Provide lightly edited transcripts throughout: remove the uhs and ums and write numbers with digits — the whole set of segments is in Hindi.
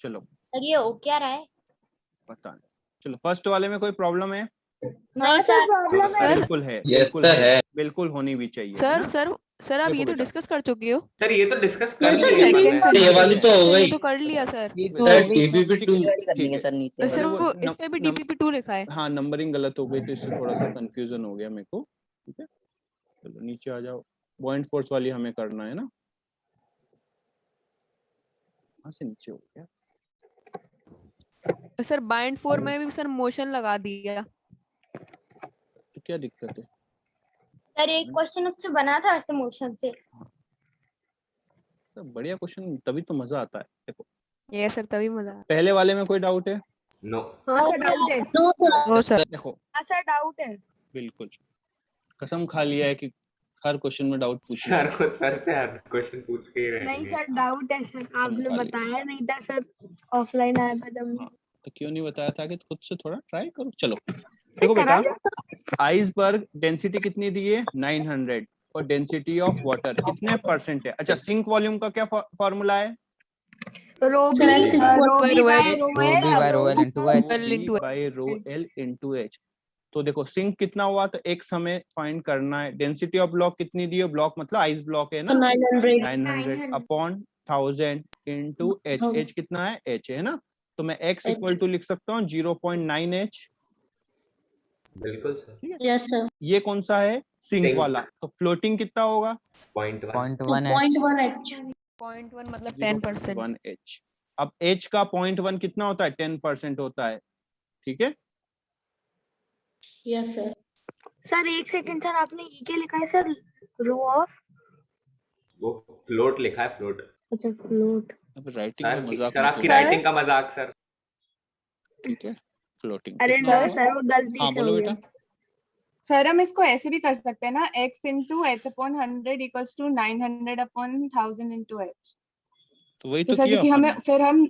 चलो सर ये हो क्या रहा है? पता नहीं। चलो फर्स्ट वाले में कोई प्रॉब्लम है? नहीं सर प्रॉब्लम है। बिल्कुल है, Yes, बिल्कुल sir, है, है। बिल्कुल होनी भी चाहिए। है सर ना? सर सर आप देखो ये तो बेटा। डिस्कस कर चुके हो। सर ये तो डिस्कस कर सर, लिए अपन second ने। ये वाली तो हो ये गई। तो कर लिया सर। ये तो सर हो गई टीपीपी ठीक 2 है, कर ठीक देंगे है। सर नीचे। सर वो वो इस पे भी DPP 2 लिखा है। हाँ नंबरिंग गलत हो गई तो इससे थोड़ा सा कंफ्यूजन हो गया मेरे को। ठीक है चलो नीचे आ जाओ। पॉइंट फोर्स वाली हमें करना है ना, वहां से नीचे हो गया। सर बाइंड 4 में भी सर मोशन लगा दिया। तो क्या दिक्कत है? सर एक क्वेश्चन उससे बना था ऐसे मोशन से। तो बढ़िया क्वेश्चन, तभी तो मजा आता है। देखो ये सर तभी मजा आया। पहले वाले में कोई डाउट है? नो हाँ सर डाउट है। वो सर देखो हाँ सर डाउट है। बिल्कुल कसम खा लिया है कि हर क्वेश्चन में डाउट पूछना सर है। को सर से हर क्वेश्चन पूछ के ही नहीं रहेंगे। सर डाउट है सर, आपने खा लिया। बताया नहीं था सर, ऑफलाइन आया था जब। हाँ तो क्यों नहीं बताया था कि खुद से थोड़ा ट्राई करो। चलो देखो बेटा, आइसबर्ग डेंसिटी कितनी दी है? 900 और डेंसिटी ऑफ वाटर कितने परसेंट है? अच्छा सिंक वॉल्यूम का क्या फॉर्मूला है? Rho Sir, B by rho rho B by rho L into H. By rho L into H. तो देखो सिंक कितना हुआ, तो एक हमें फाइंड करना है। डेंसिटी ऑफ ब्लॉक कितनी दी है? ब्लॉक मतलब आइस ब्लॉक है ना, 900 अपॉन 1000 इंटू एच। एच कितना है? एच है ना, तो मैं x इक्वल टू लिख सकता हूँ 0.9h। बिल्कुल सर। Yes sir. ये कौन सा है? Sink Sink। वाला। तो फ्लोटिंग कितना होगा? 0.1 0.1 एच। 0.1 मतलब 10%। 0.1h। अब h का 0.1 कितना होता है? 10% होता है। ठीक है यस सर। सर एक सेकंड सर, आपने ई क्या लिखा है सर? रो ऑफ, वो फ्लोट लिखा है फ्लोट। अच्छा फ्लोट। अब राइटिंग में सर मजाक सर मत आपकी उड़ाओ। राइटिंग का मजाक सर। ठीक है फ्लोटिंग अरे कितना सर होगा? सर वो गलती हाँ से बोलो हो बेटा। गया। सर हम इसको ऐसे भी कर सकते हैं ना, x into H upon 100 equals to 900 upon 1000 into H. तो वही तो तो सर किया कि अपन हमें ने। फिर हम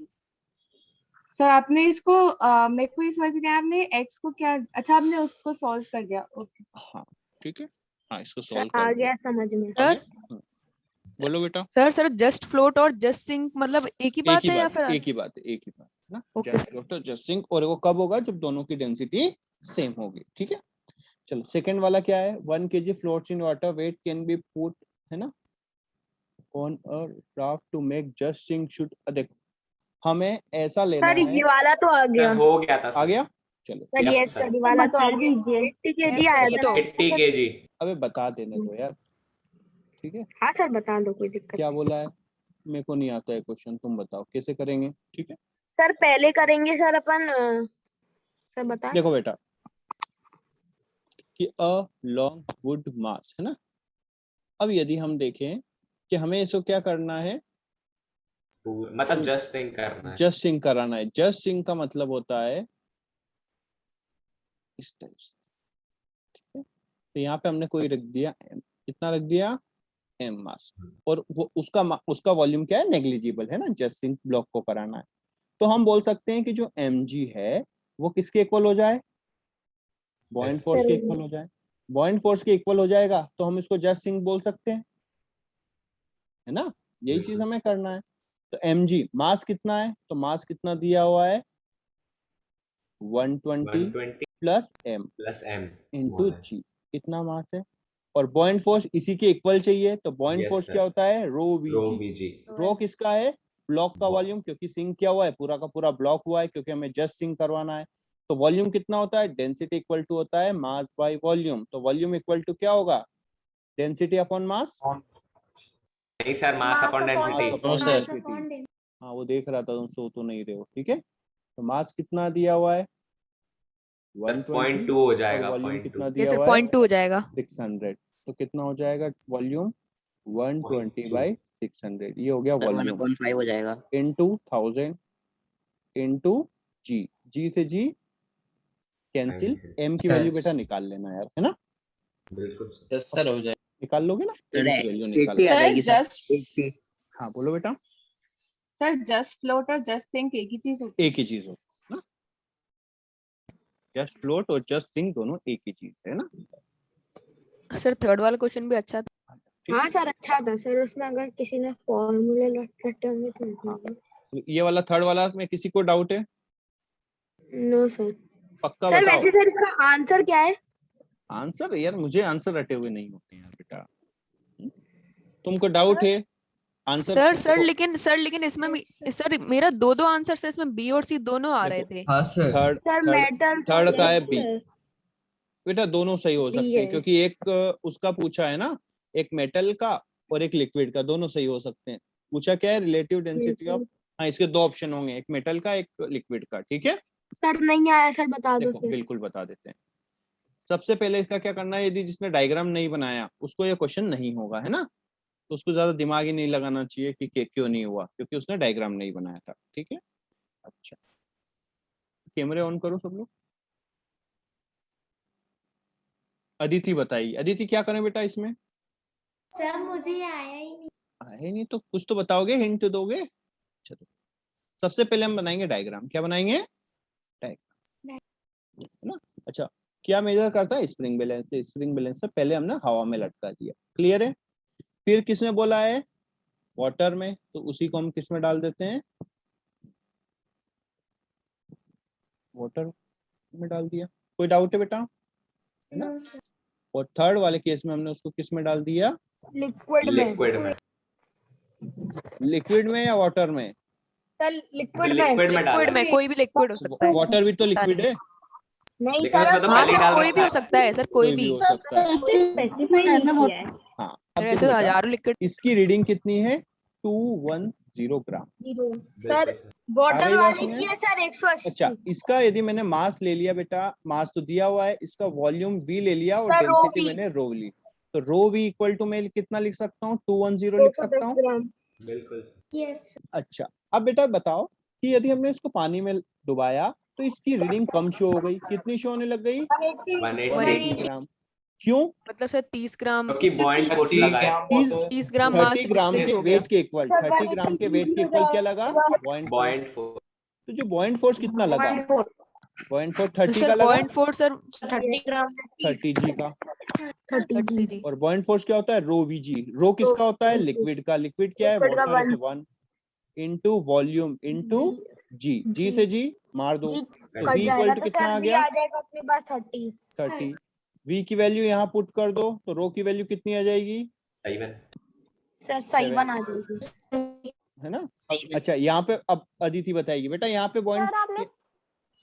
सर आपने इसको मेरे को ये समझ गया आपने x को क्या, अच्छा आपने उसको सॉल्व कर दिया। ओके हाँ ठीक है, हाँ इसको सर सॉल्व आ कर गया दिया। समझ में। आ सर गया? बोलो बेटा। सर जस्ट फ्लोट और जस्ट सिंक मतलब एक ही एक बात ही है या बात, फिर? एक ही बात है, एक ही बात है ना। ओके जस्ट फ्लोट और जस्ट सिंक, और वो कब होगा? जब दोनों की डेंसिटी सेम होगी। ठीक है चलो सेकंड वाला क्या है? 1 kg floats in water, weight can be put, है ना, on a raft to make just sink should. देखो हमें ऐसा लेना सर है। ये वाला तो आ गया। सर हो गया था आ सर। गया चलो। सर यप ये सर। सर ये वाला तो आ गया। 80 केजी आया ये था तो 80 kg। अबे बता देने दो यार। ठीक है हाँ सर बता दो, कोई दिक्कत क्या नहीं। बोला है? मेरे को नहीं आता है क्वेश्चन, तुम बताओ कैसे करेंगे। ठीक है सर पहले करेंगे सर अपन, सर बता। देखो बेटा कि अ लॉन्ग वुड मास है ना। अब यदि हम देखें कि हमें इसको क्या करना है, मतलब जस्ट थिंक करना है। जस्ट सिंक कराना है। जस्ट सिंक का मतलब होता है इस टाइप से। ठीक है तो यहाँ पे हमने कोई रख दिया m, कितना रख दिया? m मास, और वो उसका वॉल्यूम क्या है? नेग्लिजिबल है ना। जस्ट सिंक ब्लॉक को कराना है, तो हम बोल सकते हैं कि जो mg है वो किसके इक्वल हो जाए? बॉइंट फोर्स के इक्वल हो जाए। बॉइंट फोर्स के इक्वल हो जाएगा तो हम इसको जस्ट सिंक बोल सकते हैं, है ना। यही चीज हमें करना है। तो mg मास कितना है? तो मास कितना दिया हुआ है? 120 120 plus m plus m into g, कितना मास है? और बॉइंट फोर्स इसी के इक्वल चाहिए, तो बॉइंट फोर्स क्या होता है? रो रो vg। bg। रो किसका है? ब्लॉक का वॉल्यूम, क्योंकि सिंक क्या हुआ है? पूरा का पूरा ब्लॉक हुआ है, क्योंकि हमें जस्ट सिंक करवाना है। तो वॉल्यूम कितना होता है? डेंसिटी इक्वल टू होता है मास बाय वॉल्यूम। तो वॉल्यूम इक्वल टू क्या होगा? Density upon mass. नहीं सर मास अपॉन डेंसिटी। हाँ वो देख रहा था, तुम सो तो नहीं रहे हो। ठीक है तो मास कितना दिया हुआ है? 120 0.2 हो और जाएगा। वॉल्यूम 0.2 कितना ये दिया सर हुआ है? 0.2 हो जाएगा। 600। तो कितना हो जाएगा वॉल्यूम? 120 बाई 600। ये हो गया सर वॉल्यूम 1.5 हो जाएगा। इंटू 1000 इंटू जी। जी से जी कैंसिल, m की वैल्यू बेटा निकाल लेना यार, है ना। बिल्कुल सर हो जाए। निकाल लोगे ना? सर m की वैल्यू निकाल। 80 आ सर जाएगी सर। जस्ट 80। हाँ बोलो बेटा। सर जस्ट फ्लोट और जस्ट सिंक एक ही चीज होती है। एक ही चीज हो ना, जस्ट फ्लोट और जस्ट सिंक दोनों एक ही चीज है ना। सर थर्ड वाला क्वेश्चन भी अच्छा था। ठीक हाँ है सर अच्छा था सर, उसमें अगर किसी ने फॉर्मूले रटे होंगे तो हाँ। ये वाला थर्ड वाला में किसी को डाउट है? No sir. पक्का सर बताओ। वैसे सर इसका आंसर क्या है? आंसर यार मुझे आंसर रटे हुए नहीं होते यार बेटा। तुमको डाउट है आंसर? सर लेकिन इसमें सर मेरा दो आंसर से इसमें बी और सी दोनों आ रहे थे। हाँ sir. Third sir metal third का है बी। बेटा दोनों सही हो बी सकते हैं है। क्योंकि एक उसका पूछा है ना, एक मेटल का और एक लिक्विड का, दोनों सही हो सकते हैं। पूछा क्या है? रिलेटिव डेंसिटी ऑफ, हाँ इसके दो ऑप्शन होंगे, एक मेटल का एक लिक्विड का। ठीक है, सर नहीं आया सर, बता दो देखो फिर। बिल्कुल बता देते हैं। सबसे पहले इसका क्या करना है, यदि जिसने डायग्राम नहीं बनाया उसको ये क्वेश्चन नहीं होगा, है ना, तो उसको ज्यादा दिमाग ही नहीं लगाना चाहिए कि क्यों नहीं हुआ, क्योंकि उसने डायग्राम नहीं बनाया था। ठीक है, अच्छा कैमरे ऑन करो सब लोग। अदिति बताइए, अदिति क्या करें बेटा इसमें? सर मुझे आया ही नहीं। आए नहीं तो कुछ तो बताओगे, हिंट दोगे? चलो सबसे पहले हम बनाएंगे डायग्राम। क्या बनाएंगे? डायग्राम, है ना। अच्छा क्या मेजर करता है? Spring balance. स्प्रिंग बैलेंस से पहले हमने हवा में लटका दिया, क्लियर है। फिर किसमें बोला है? वाटर में, तो उसी को हम किस में डाल देते हैं? वाटर में डाल दिया। कोई डाउट है बेटा? है ना। No sir. और थर्ड वाले केस में हमने उसको किस में डाल दिया? लिक्विड में। लिक्विड में। लिक्विड में या वाटर में? सर लिक्विड में। लिक्विड में डाला लिक्विड में, कोई भी लिक्विड हो सकता है। वाटर भी तो लिक्विड है। नहीं लेकिन सर, उसमें तो हाँ पहले ही सर डाल कोई भी रखा हो है। सकता है सर, कोई भी। हो सकता है। स्पेसिफाई करना होता है। हाँ अब ऐसे देखो तो बेटा, हजारों लिक्विड। इसकी रीडिंग कितनी है? 210 ग्राम। सर बिल्कुल सर। वाटर गई बात वाले समझ में? की है सर 180। अच्छा इसका यदि मैंने मास ले लिया बेटा, मास तो दिया हुआ है, इसका वॉल्यूम v ले लिया और सर, डेंसिटी ρv। मैंने रो ली, तो रो v इक्वल टू मैं कितना लिख सकता हूँ? 210 लिख सकता 210 हूँ। ग्राम। बिल्कुल सर। यस। अच्छा अब बेटा बताओ कि यदि हमने इसको पानी में डुबाया तो इसकी रीडिंग कम शो हो गई, कितनी शो होने लग गई? 180। 180 ग्राम। क्यों? मतलब सर 30 ग्राम, क्योंकि बॉइंट फोर्स लगा है। 30 ग्राम मास 30 ग्राम के हो गया। वेट के इक्वल, 30 ग्राम के वेट के इक्वल क्या लगा? बॉइंट फोर्स। बॉइंट फोर्स। तो जो बॉइंट फोर्स कितना लगा? बॉइंट फोर्स तो 30 का सर लगा, पॉइंट फोर सर 30 ग्राम 30 जी का। 30 जी। और बॉइंट फोर्स क्या होता है? रो वी जी। रो किसका होता है? लिक्विड का। लिक्विड क्या है? लिक्विड का वाटर है। 1 इंटू वॉल्यूम इंटू जी। जी से जी मार दो, तो कट v जाएगा इक्वल टू तो कितना सर आ भी गया? आ जाएगा अपने पास 30। 30। v की वैल्यू यहाँ पुट कर दो तो रो की वैल्यू कितनी आ जाएगी? सही में। सर सही 7, बना दीजिए। है ना। अच्छा यहाँ पे अब अदिति बताएगी बेटा, यहाँ पे सर आपने पॉइंट,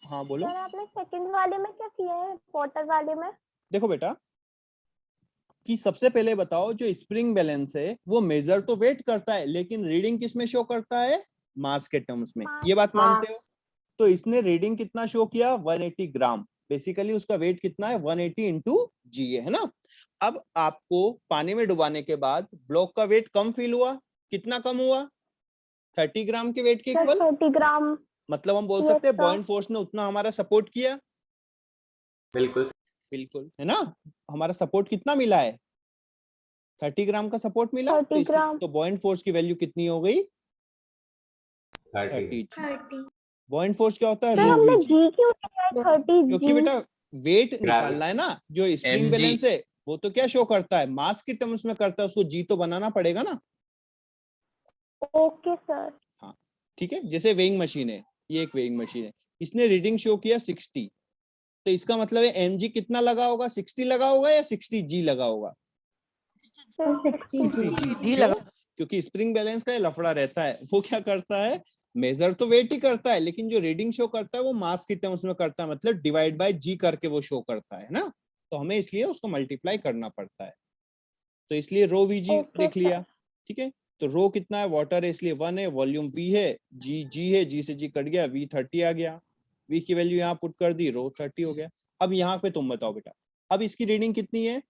हाँ बोलो। सर आपने सेकंड वाले में क्या किया है, वाटर वाले में? देखो बेटा कि सबसे पहले बताओ, जो स्प्रिंग बैलेंस है वो मेजर तो वेट करता है लेकिन रीडिंग किस में शो करता है? मास के टर्म्स में। ये बात मानते हो? तो इसने रीडिंग कितना शो किया? 180 ग्राम। बेसिकली उसका वेट कितना है? 180 इंटू जी, है ना। अब आपको पानी में डुबाने के बाद ब्लॉक का वेट कम फील हुआ, कितना कम हुआ? 30 ग्राम के वेट के सर इक्वल। 30 ग्राम। मतलब हम बोल Yes, सकते हैं sir. बॉइंट फोर्स ने उतना हमारा सपोर्ट किया। बिल्कुल सर। बिल्कुल, है ना। हमारा सपोर्ट कितना मिला है? 30 ग्राम का सपोर्ट मिला। 30 ग्राम। तो बॉइंट फोर्स की वैल्यू कितनी हो गई? 30। 30। बॉइंट फोर्स क्या होता है? सर रो हमने वी जी। जी क्यों लिखा है 30 क्योंकि जी? बेटा वेट निकालना है ना, जो स्प्रिंग MG। बैलेंस है वो तो क्या शो करता है? मास के टर्म्स में करता है, उसको जी तो बनाना पड़ेगा ना। Okay sir. हाँ ठीक है, जैसे वेइंग मशीन है, ये एक वेइंग मशीन है, इसने रीडिंग शो किया 60, तो इसका मतलब है mg कितना लगा होगा? 60 लगा होगा या 60 जी लगा होगा? 60 जी क्यों? लगा। क्योंकि स्प्रिंग बैलेंस का ये लफड़ा रहता है, वो क्या करता है? मेजर तो वेट ही करता है लेकिन जो रीडिंग शो करता है वो मास की टर्म्स में करता है, मतलब डिवाइड बाय जी करके वो शो करता है ना। तो हमें इसलिए उसको मल्टीप्लाई करना पड़ता है, तो इसलिए रो वी जी Okay, देख लिया। ठीक है, तो रो कितना है? वाटर है इसलिए 1 है, वॉल्यूम v है, जी जी है, जी से जी कट गया, v 30 आ गया, v की वैल्यू यहाँ पुट कर दी, रो 30 हो गया। अब यहाँ पे तुम बताओ बेटा, अब इसकी रीडिंग कितनी है?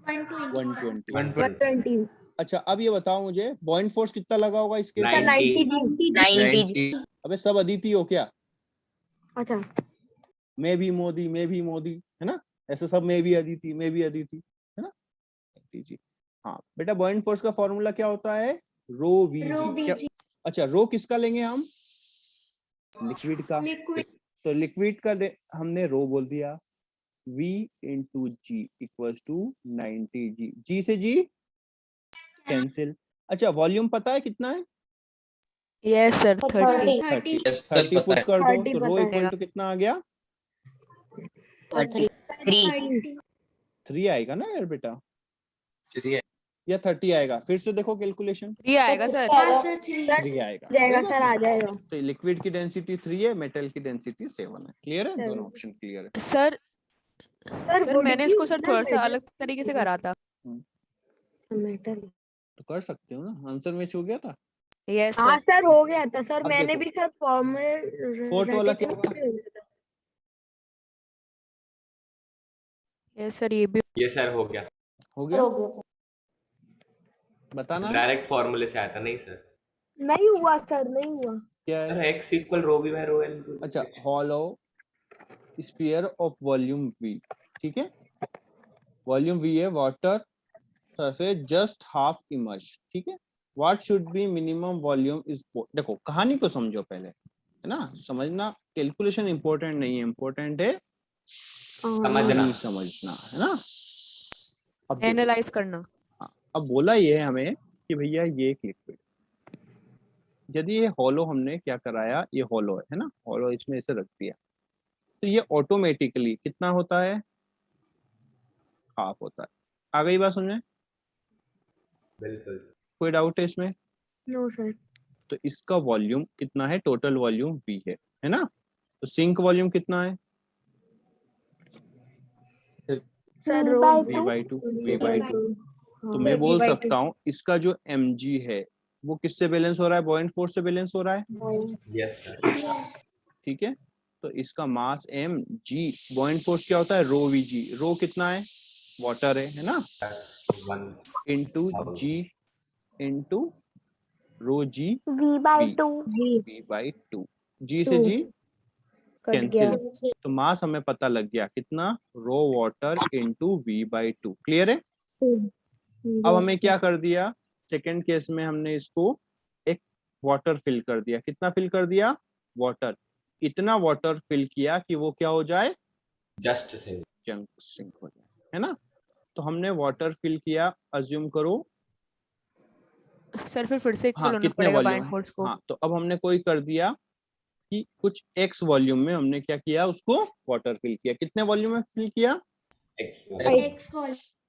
120। 120। अच्छा अब ये बताओ मुझे, बॉइंट फोर्स कितना लगा होगा इसके? 90। 90 अबे सब अदिति हो क्या? अच्छा मैं भी मोदी, मैं भी मोदी, है ना, ऐसे सब मैं भी अदिति, मैं भी अदिति, है ना। जी हाँ बेटा, बॉइंट फोर्स का फॉर्मूला क्या होता है? रो वी जी। अच्छा रो किसका लेंगे हम? लिक्विड का। तो लिक्विड का हमने रो बोल दिया, v into g equal to 90 g. G से जी कैंसिल। अच्छा वॉल्यूम पता है कितना है? यस सर 30 30 Yes, sir, 30 पता पुट है। कर दो 30 तो रो पता इक्वल टू कितना आ गया? 3 3 आएगा ना यार बेटा, 3 या 30 आएगा? फिर से देखो कैलकुलेशन, 3 आएगा सर। 3 आएगा। जाएगा ठीक है सर, आ जाएगा। तो लिक्विड की डेंसिटी 3 है, मेटल की डेंसिटी 7 है। क्लियर है? दोनों ऑप्शन क्लियर है। सर सर सर मैंने इसको सर थोड़ा सा अलग तरीके से करा था। मेटल। तो कर सकते हो ना, आंसर मैच हो गया था। यस हाँ सर। सर हो गया था सर, अब मैंने देखो, भी सर फॉर्मूले फोर्थ वाला क्या होगा? यस सर ये भी ये सर हो गया, हो गया, बताना डायरेक्ट फॉर्मूले से आया था। नहीं सर, नहीं हुआ सर, नहीं हुआ। क्या है? Sir x equal rho V by rho L. अच्छा, hollow sphere of volume V, ठीक है, वॉल्यूम V है, water surface just half emerge, ठीक है। What should be minimum volume is, देखो कहानी को समझो पहले, है ना, समझना, कैलकुलेशन इंपॉर्टेंट नहीं है, इंपॉर्टेंट है समझना। कहानी समझना, है ना। अब देखो, एनालाइज करना। अब बोला ये है हमें कि भैया ये एक लिक्विड, यदि ये हॉलो हमने क्या कराया, ये हॉलो है ना, हॉलो इसमें ऐसे रख दिया, तो ये ऑटोमेटिकली कितना होता है? हाफ होता है। आ गई बात समझे? बिल्कुल। कोई डाउट है इसमें? No sir. तो इसका वॉल्यूम कितना है? टोटल वॉल्यूम V है ना। तो सिंक वॉल्यूम कितना है? Sir V/2 V/2। तो मैं बोल सकता हूँ इसका जो mg है वो किससे बैलेंस हो रहा है? बॉयंट फोर्स से बैलेंस हो रहा है, यस सर। ठीक है। तो इसका मास mg, बॉयंट फोर्स क्या होता है? रो Vg, रो कितना है? वाटर है ना, 1 into g into rho g V/2 V/2, g से g कट कैंसिल, गया। तो मास हमें पता लग गया कितना? रो वाटर इंटू V/2। क्लियर है? अब हमें क्या कर दिया, सेकंड केस में हमने इसको एक वाटर फिल कर दिया। कितना फिल कर दिया? वाटर, इतना वाटर फिल किया कि वो क्या हो जाए? जस्ट से जंक सिंक हो जाए, है ना। तो हमने वाटर फिल किया, अज्यूम करो, सर फिर से इक्वल हाँ होना कितने पड़ेगा वॉल्यूम बाइंड फोर्स को। हाँ, तो अब हमने कोई कर दिया कि कुछ x वॉल्यूम में हमने क्या किया, उसको वाटर फिल किया। कितने वॉल्यूम में फिल किया?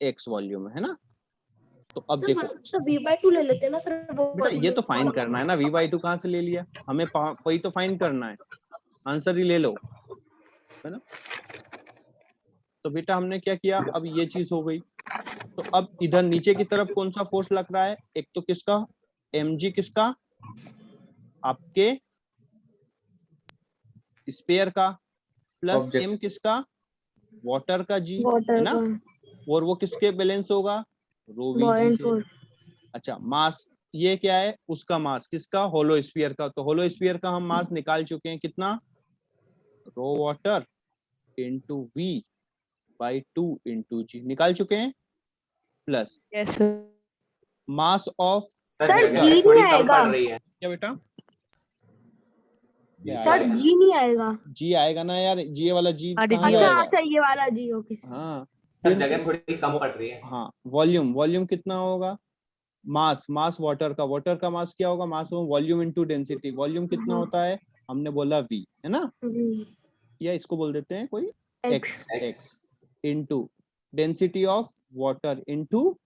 x वॉल्यूम है ना। तो अब देखो V/2 ले लेते हैं ना सर, बेटा, ये तो फाइन करना है ना, V/2 कहाँ से ले लिया? हमें वही तो फाइन करना है, आंसर ही ले लो, है ना। तो बेटा हमने क्या किया, अब ये चीज हो गई। तो अब इधर नीचे की तरफ कौन सा फोर्स लग रहा है? एक तो किसका? mg, किसका? आपके स्पेयर का, प्लस Object. m किसका? वाटर का g, है वाटर ना। का और वो किसके बैलेंस होगा? रो Vg बॉयंट से। फोर्स। अच्छा, मास ये क्या है? उसका मास किसका? होलो स्फीयर का। तो होलो स्फीयर का हम मास निकाल चुके हैं, कितना? रो वाटर इंटू V/2 इंटू जी, निकाल चुके हैं, plus yes sir. Mass of, sir sir, जगह जी थोड़ी नहीं कम आएगा। पड़ रही है। क्या बेटा? सर जी नहीं आएगा। जी आएगा ना यार, जी वाला जी हाँ, कहाँ जी अच्छा जाएगा? अच्छा, ये वाला जी, ओके। हाँ, सर फिर जगह थोड़ी कम पड़ रही है। हाँ, वॉल्यूम कितना होगा? मास वाटर का मास क्या होगा? Mass volume into density. Volume कितना होता है? हमने बोला V, है ना, या इसको बोल देते हैं कोई x. x into density of water into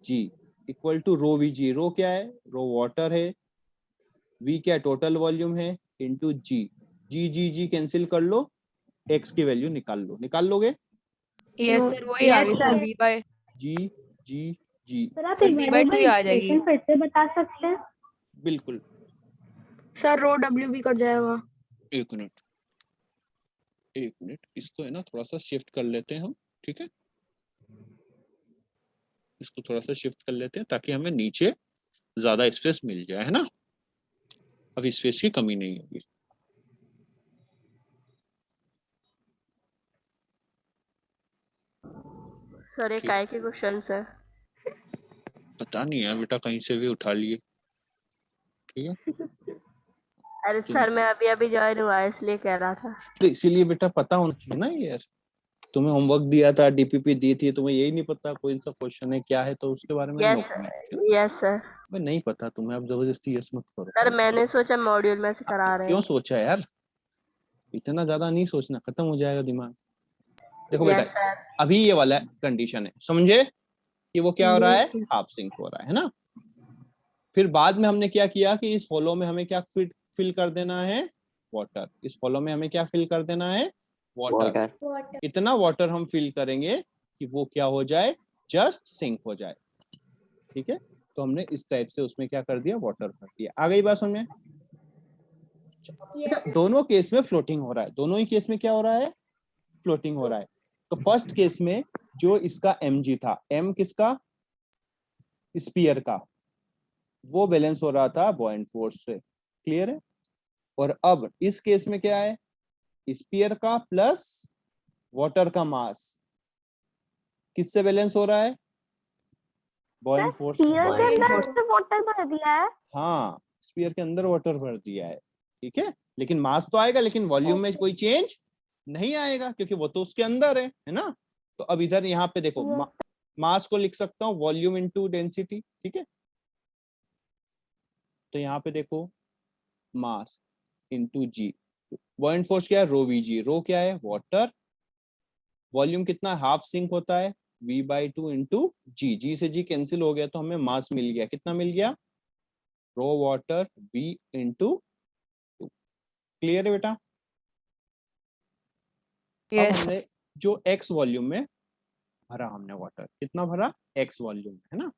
g equal to rho Vg। Rho क्या है? रो वाटर है, V क्या? टोटल वॉल्यूम है, इनटू g कैंसिल कर लो, x की वैल्यू निकाल लोगे। यस सर वही आ गई sir V by g sir आप सर एक V/2 बार ही आ जाएगी। इक्वेशन फिर से बता सकते हैं? बिल्कुल, सर रो डब्ल्यू भी कट जाएगा। एक मिनट, इसको है ना थोड़ा सा शिफ्ट कर लेते हैं हम, ठीक है, इसको थोड़ा सा शिफ्ट कर लेते हैं ताकि हमें नीचे ज्यादा स्पेस मिल जाए, है ना। अभी स्पेस की कमी नहीं होगी। सर एक काय के क्वेश्चन सर? पता नहीं है बेटा, कहीं से भी उठा लिए, ठीक है। अरे सर मैं अभी अभी ज्वाइन हुआ है इसलिए कह रहा था। तो इसीलिए बेटा पता होना चाहिए ना यार, तुम्हें होमवर्क दिया था, डीपीपी दी थी, तुम्हें यही नहीं पता कोई सा क्वेश्चन है क्या है, तो उसके बारे में यस सर। अबे नहीं पता तुम्हें, अब जबरदस्ती यस मत करो। सर मैंने सोचा मॉड्यूल में से करा रहे क्यों हैं। सोचा यार, इतना ज्यादा नहीं सोचना, खत्म हो जाएगा दिमाग। देखो यस बेटा, सर। अभी ये वाला कंडीशन है, समझे कि वो क्या हो रहा है, हाफ सिंक हो रहा है ना। फिर बाद में हमने क्या किया कि इस होलो में हमें क्या फिल कर देना है, वाटर। इस होलो में हमें क्या फिल कर देना है, वाटर। इतना वाटर हम फिल करेंगे कि वो क्या हो जाए, जस्ट सिंक हो जाए। ठीक है, तो हमने इस टाइप से उसमें क्या कर दिया, वाटर भर दिया। आ गई बात समझ में? अच्छा, दोनों केस में फ्लोटिंग हो रहा है, दोनों ही केस में क्या हो रहा है, फ्लोटिंग हो रहा है। तो फर्स्ट केस में जो इसका mg था, m किसका, स्पीयर का, वो बैलेंस हो रहा था बॉयंट फोर्स से। क्लियर है? और अब इस केस में क्या है, स्पीयर का प्लस वाटर का मास किससे बैलेंस हो रहा है, बॉयंट फोर्स। स्पीयर के अंदर वाटर भर दिया है। हाँ, स्पीयर के अंदर वाटर भर दिया है। ठीक है, लेकिन मास तो आएगा, लेकिन वॉल्यूम में कोई चेंज नहीं आएगा, क्योंकि वो तो उसके अंदर है ना। तो अब इधर यहाँ पे देखो, मास को लिख सकता हूँ वॉल्यूम इनटू डेंसिटी। ठीक है, तो यहाँ पे देखो, मास इनटू जी, बॉयंट फोर्स क्या है, रो वी जी। रो क्या है, वाटर। वॉल्यूम कितना, हाफ सिंक होता है, v/2 इंटू जी। जी से जी कैंसिल हो गया, तो हमें मास मिल गया, कितना मिल गया, रो वाटर v इंटू 2। क्लियर है बेटा? अब यस हमने जो x वॉल्यूम में भरा, हमने वाटर कितना भरा, x वॉल्यूम है ना।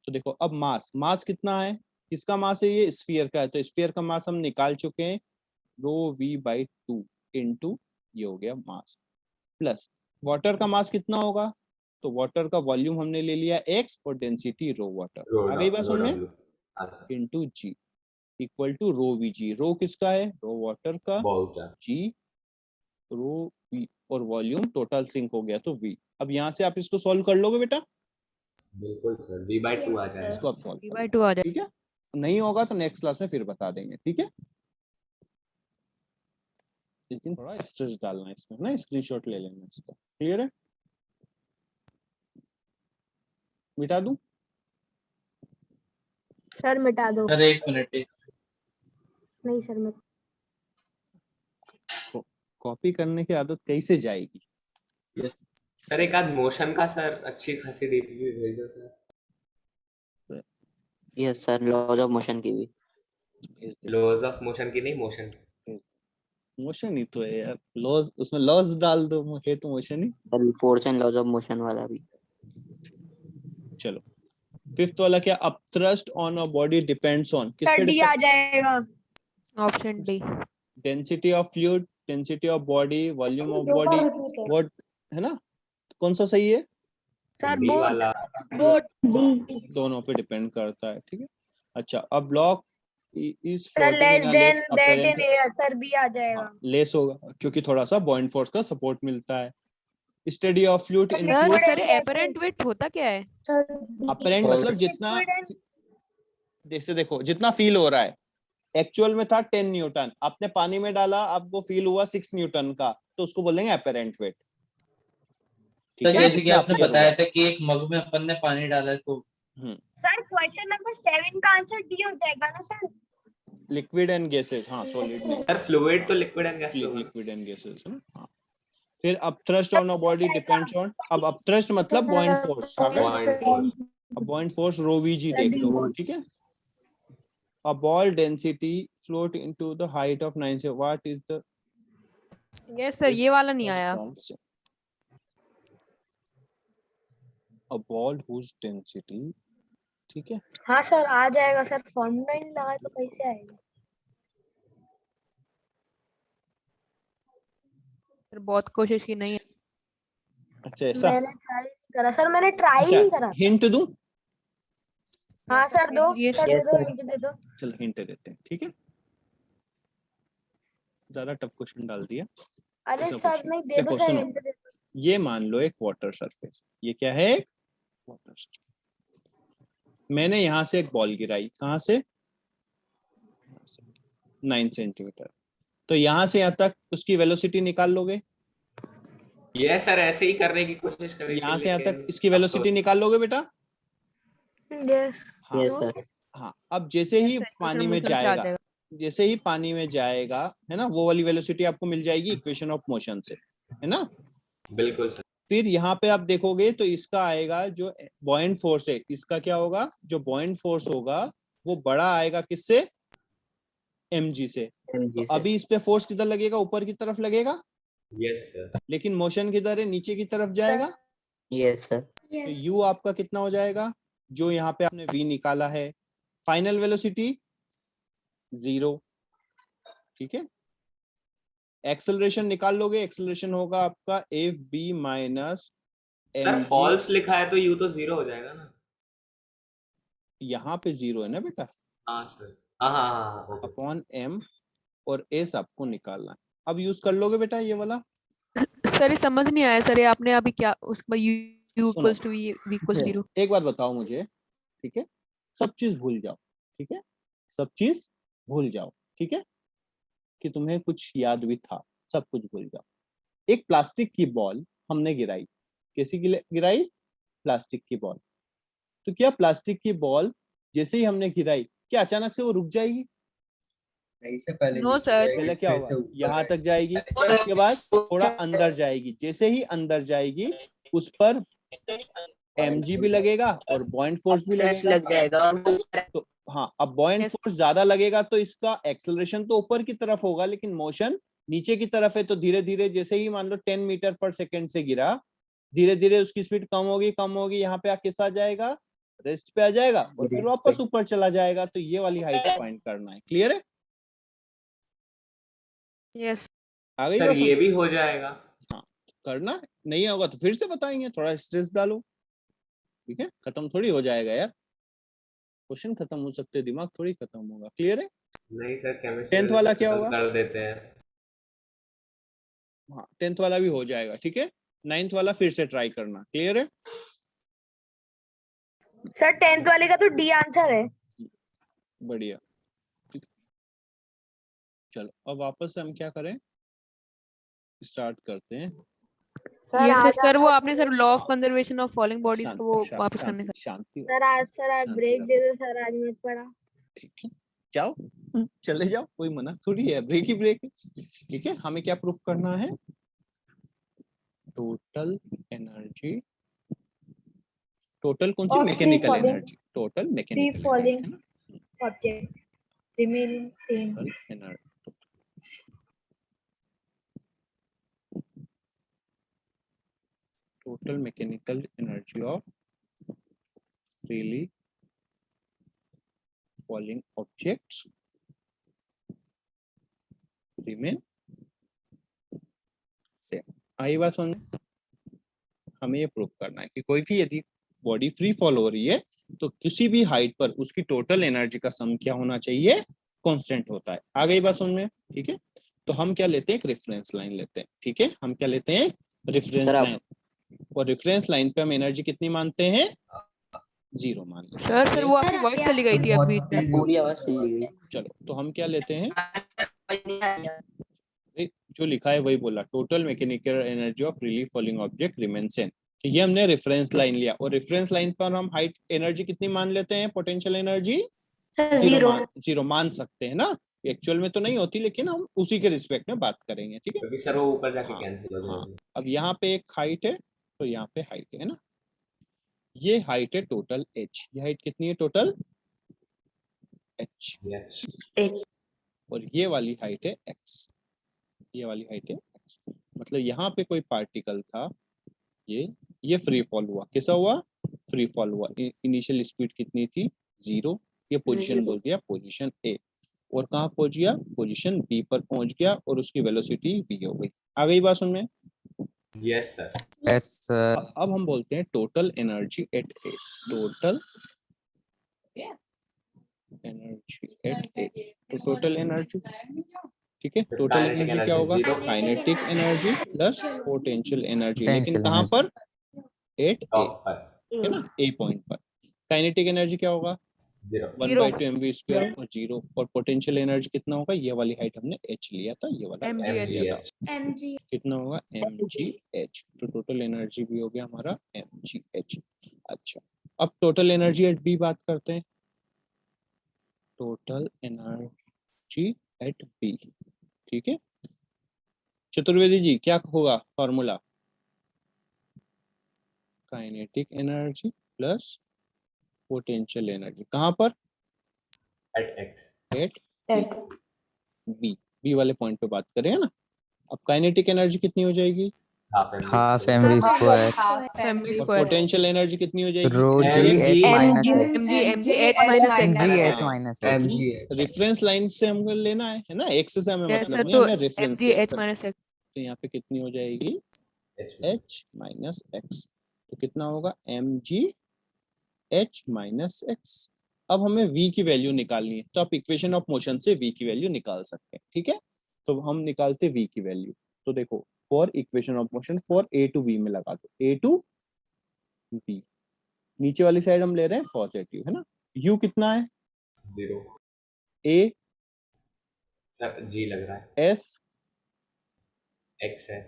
तो देखो अब मास कितना है, किसका मास है, ये स्फीयर का है, तो स्फीयर का मास हम निकाल चुके हैं, रो v/2 इंटू ये हो गया मास, प्लस वाटर का मास कितना होगा, तो वाटर का वॉल्यूम हमने ले लिया x और डेंसिटी रो वाटर। आ गई बात समझ में, into g equal to rho V g. Rho किसका है, रो वाटर का, जी रो वी, और वॉल्यूम टोटल सिंक हो गया तो v। अब यहाँ से आप इसको सॉल्व कर लोगे बेटा, बिल्कुल सर, v/2 आ जाएगा। इसको आप सॉल्व कर लो। v/2 आ जाए। ठीक है, नहीं होगा तो नेक्स्ट क्लास में फिर बता देंगे। ठीक है, लेकिन थोड़ा स्ट्रेस डालना है इसमें ना, स्क्रीनशॉट ले लेना इसका। क्लियर है? मिटा दूं? सर मिटा दो। सर एक मिनट। नहीं सर मैं कॉपी करने की आदत कैसे जाएगी? यस सर एक आध मोशन का सर अच्छी खासी रिव्यू भेज दो sir. Yes sir, laws of motion की भी। भेज दे। लॉज ऑफ मोशन की नहीं, मोशन। मोशन ही तो है यार, लॉज, उसमें लॉज डाल दो, है तो मोशन ही। Sir force and laws of motion वाला भी। चलो, फिफ्थ वाला क्या, upthrust on a body depends on, किस पे डी आ जाएगा। Option D. Density of fluid, density of body, volume of body, what, है ना। कौन सा सही है? सर बी वाला। दोनों पे डिपेंड करता है। ठीक है, अच्छा, अब block is sir floating in a lake that in air, sir B आ जाएगा। लेस होगा, क्योंकि थोड़ा सा बॉइंट फोर्स का सपोर्ट मिलता है। Study of fluid sir include, sir apparent wait होता क्या है? अपरेंट मतलब जितना, जैसे देखो जितना फील हो रहा है, एक्चुअल में था 10 न्यूटन, आपने पानी में डाला, आपको फील हुआ 6 न्यूटन का, तो उसको बोलेंगे अपरेंट वेट। तो जैसे कि आपने बताया था कि एक मग में अपन ने पानी डाला तो सर क्वेश्चन नंबर 7 का आंसर डी हो जाएगा ना सर। लिक्विड एंड गैसेस, हाँ सॉलिड नहीं, सर फ्लूइड तो लिक्विड एंड गैस होगा। लिक्विड एंड गैसेस है ना। हाँ, फिर upthrust on a body depends on, अब अपथ्रस्ट मतलब बॉइंट फोर्स आ गया। Point four. अब बॉइंट फोर्स रो वी जी देख लो। ठीक है, a ball density float into the height of 9 से, what is the yes sir, ये वाला नहीं आया। a ball whose density, ठीक है, हाँ सर आ जाएगा सर, फॉर्मूला नहीं लगा तो कैसे आएगा। सर बहुत कोशिश की, नहीं। अच्छा ऐसा, मैंने ट्राई नहीं करा सर, मैंने ट्राई नहीं करा। हिंट दूं? हाँ सर दो, सर दे Yes, दो, sir. हिंट दे दो। चलो हिंट देते हैं। ठीक है, ज्यादा टफ क्वेश्चन डाल दिया। अरे ऐसा सर कुछ नहीं, दे देखो, दो सर, सुनो, हिंट दे दो। ये मान लो एक वाटर सरफेस, ये क्या है, एक वाटर सरफेस। मैंने यहाँ से एक बॉल गिराई, कहाँ से, 9 सेंटीमीटर, तो यहाँ से यहाँ तक उसकी वेलोसिटी निकाल लोगे? ये सर ऐसे ही करने की कोशिश करेंगे। यहाँ से यहाँ तक इसकी वेलोसिटी निकाल लोगे बेटा? यस हाँ, यस सर। हाँ, अब जैसे ही Yes, sir, पानी में motion से आ जाएगा, जाएगा। जैसे ही पानी में जाएगा, है ना, वो वाली वेलोसिटी आपको मिल जाएगी इक्वेशन ऑफ मोशन से, है ना। बिल्कुल सर। फिर यहाँ पे आप देखोगे तो इसका आएगा जो बॉयंट फोर्स है, इसका क्या होगा, जो बॉयंट फोर्स होगा वो बड़ा आएगा किससे, mg से। तो अभी इस पे फोर्स किधर लगेगा, ऊपर की तरफ लगेगा, यस सर। लेकिन मोशन किधर है, नीचे की तरफ जाएगा। Yes sir. तो u आपका कितना हो जाएगा, जो यहाँ पे आपने v निकाला है, फाइनल वेलोसिटी 0, ठीक है। एक्सेलरेशन निकाल लोगे, एक्सेलरेशन होगा आपका F B minus sir mg, false लिखा है तो यू तो 0 हो जाएगा ना। यहाँ पे 0 है ना बेटा, हाँ सर। हाँ ओके। अपॉन m, और s आपको निकालना है। अब यूज कर लोगे बेटा ये वाला। सर ये समझ नहीं आया सर, ये आपने अभी क्या उसमें u सुनो। Equals to v equals 0। एक बात बताओ मुझे, ठीक है, सब चीज भूल जाओ, ठीक है, सब चीज भूल जाओ, ठीक है, कि तुम्हें कुछ याद भी था, सब कुछ भूल जाओ। एक प्लास्टिक की बॉल हमने गिराई, कैसी गिराई, प्लास्टिक की बॉल। तो क्या प्लास्टिक की बॉल जैसे ही हमने गिराई, क्या अचानक से वो रुक जाएगी, इससे पहले नो सर, पहले क्या होगा, यहाँ तक जाएगी, उसके बाद थोड़ा अंदर जाएगी, जैसे ही अंदर जाएगी उस पर mg भी लगेगा और बॉयंट फोर्स भी लगेगा। तो हाँ, अब बॉयंट फोर्स ज्यादा लगेगा तो इसका एक्सेलरेशन तो ऊपर की तरफ होगा, लेकिन मोशन नीचे की तरफ है। तो धीरे धीरे जैसे ही मान लो 10 मीटर पर सेकेंड से गिरा, धीरे धीरे उसकी स्पीड कम होगी, यहाँ पे आके आ जाएगा, रेस्ट पे आ जाएगा और फिर वापस ऊपर चला जाएगा। तो ये वाली हाइट फाइंड करना है, क्लियर है, यस आ गई सर बात ये समझ? भी हो जाएगा। हाँ, करना नहीं होगा तो फिर से बताएंगे, थोड़ा स्ट्रेस डालो, ठीक है, खत्म थोड़ी हो जाएगा यार, क्वेश्चन खत्म हो सकते, दिमाग थोड़ी खत्म होगा, क्लियर है। नहीं सर केमिस्ट्री 10th वाला क्या होगा, कर देते हैं। हाँ 10th वाला भी हो जाएगा, ठीक है। 9th वाला फिर से ट्राई करना, क्लियर है। सर 10th वाले का तो डी आंसर है। बढ़िया, ठीक है। चलो अब वापस से हम क्या करें, स्टार्ट करते हैं। यस सर, वो आपने sir law of conservation of falling bodies को वो वापस करने का। शांति हो, सर आज शांति ब्रेक रखो। दे दो सर, आज मत पढ़ा। ठीक है, जाओ चले जाओ, कोई मना थोड़ी है, ब्रेक ही ब्रेक है, ठीक है। हमें क्या प्रूफ करना है, टोटल एनर्जी, टोटल कौन सी, Of mechanical free falling- energy, total Free mechanical falling energy, object remaining same. Energy, total mechanical energy of freely falling objects remain same। आई बात समझ, हमें ये प्रूव करना है कि कोई भी यदि बॉडी फ्री फॉल हो रही है तो किसी भी हाइट पर उसकी टोटल एनर्जी का सम क्या होना चाहिए, कांस्टेंट होता है। आ गई बात समझ में, ठीक है। तो हम क्या लेते हैं, एक रेफरेंस लाइन लेते हैं, ठीक है, हम क्या लेते हैं, रेफरेंस लाइन, और रेफरेंस लाइन पे हम एनर्जी कितनी मानते हैं, 0 मान लेते हैं। सर वो आपकी वॉइस चली गई थी अभी तक। पूरी आवाज चली गई। चलो तो हम क्या लेते हैं, जो लिखा है वही बोला, total mechanical energy of freely falling object remain same. तो ये हमने रेफरेंस लाइन लिया, और रेफरेंस लाइन पर हम हाइट एनर्जी कितनी मान लेते हैं, पोटेंशियल एनर्जी 0 मान सकते हैं ना, एक्चुअल में तो नहीं होती, लेकिन हम उसी के रिस्पेक्ट में बात करेंगे, ठीक है। क्योंकि सर वो ऊपर जाके हाँ, कैंसिल हो हाँ, जाएगी। अब यहाँ पे एक हाइट है तो यहाँ पे हाइट है ना, ये हाइट है टोटल h, ये हाइट कितनी है टोटल h, यस और ये वाली हाइट है x, ये वाली हाइट है x। मतलब यहाँ पे कोई पार्टिकल था, ये फ्री फॉल हुआ, कैसा हुआ, फ्री फॉल हुआ, इनिशियल स्पीड कितनी थी 0, ये पोजीशन बोल दिया पोजीशन A, और कहाँ पहुंच गया, पोजीशन B पर पहुंच गया, और उसकी वेलोसिटी v हो गई। आ गई बात सुन में, यस सर। Yes sir. अब हम बोलते हैं total energy at A, total energy at A, तो टोटल एनर्जी, ठीक है, टोटल kinetic एनर्जी energy क्या होगा, 0 kinetic energy plus potential energy, लेकिन Potential कहाँ energy। पर, एट A, टॉप पर है ना, A पॉइंट पर। काइनेटिक एनर्जी क्या होगा, 0 1/2 mv² और 0, और पोटेंशियल एनर्जी कितना होगा, ये वाली हाइट हमने h लिया था, ये वाला mgh। h लिया था, कितना होगा mgh, तो टोटल एनर्जी भी हो गया हमारा mgh। अच्छा, अब टोटल एनर्जी एट B बात करते हैं, टोटल एनर्जी एट बी। ठीक है, चतुर्वेदी जी क्या होगा formula? Kinetic energy plus potential energy, कहाँ पर? At x. At B, B वाले पॉइंट पे बात करें है ना। अब काइनेटिक एनर्जी कितनी हो जाएगी? हाफ mv स्क्वायर फैमिली और स्क्वायर पोटेंशियल एनर्जी कितनी हो जाएगी? रो जी mg H minus mg x mg h minus x mg H हाँ, माइनस क्योंकि mgh रेफरेंस लाइन से हमको लेना है ना, एक्स से हमें yes मतलब sir नहीं, तो हमें रेफरेंस mg से। h minus x तो यहाँ पे कितनी हो जाएगी? h minus x. तो कितना होगा? mg h minus x. अब हमें v की वैल्यू निकालनी है, तो आप इक्वेशन ऑफ मोशन से v की वैल्यू निकाल सकते हैं। ठीक है, तो हम निकालते v की वैल्यू। तो देखो, for equation of motion for a to b में लगा दो, a टू b। नीचे वाली साइड हम ले रहे हैं पॉजिटिव है ना। u कितना है? 0 a सर g लग रहा है, s x है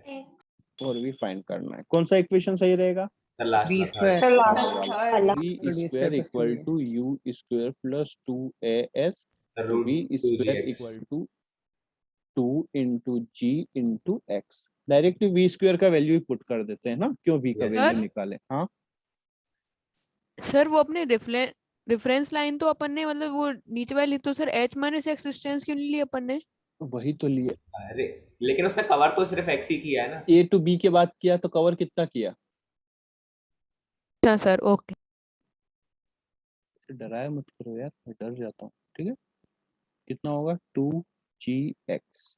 और v फाइंड करना है। कौन सा इक्वेशन सही रहेगा? सर लास्ट V में square. third। v square equal to u square plus 2as, sir तो v root square 2gx। Equal to 2 into g into x. Directly v square का वैल्यू ही पुट कर देते हैं ना, क्यों v का Yes. Value Sir? निकाले। हाँ सर वो अपने रेफरेंस लाइन तो अपन ने मतलब वो नीचे वाली तो sir h minus x distance क्यों नहीं ली अपन ने? वही तो लिए, अरे लेकिन उसने कवर तो सिर्फ x ही किया है ना। a टू b के बाद किया तो कवर कितना किया? अच्छा सर ओके। डराया मत करो यार, मैं डर जाता हूँ। ठीक है, कितना होगा? 2gx।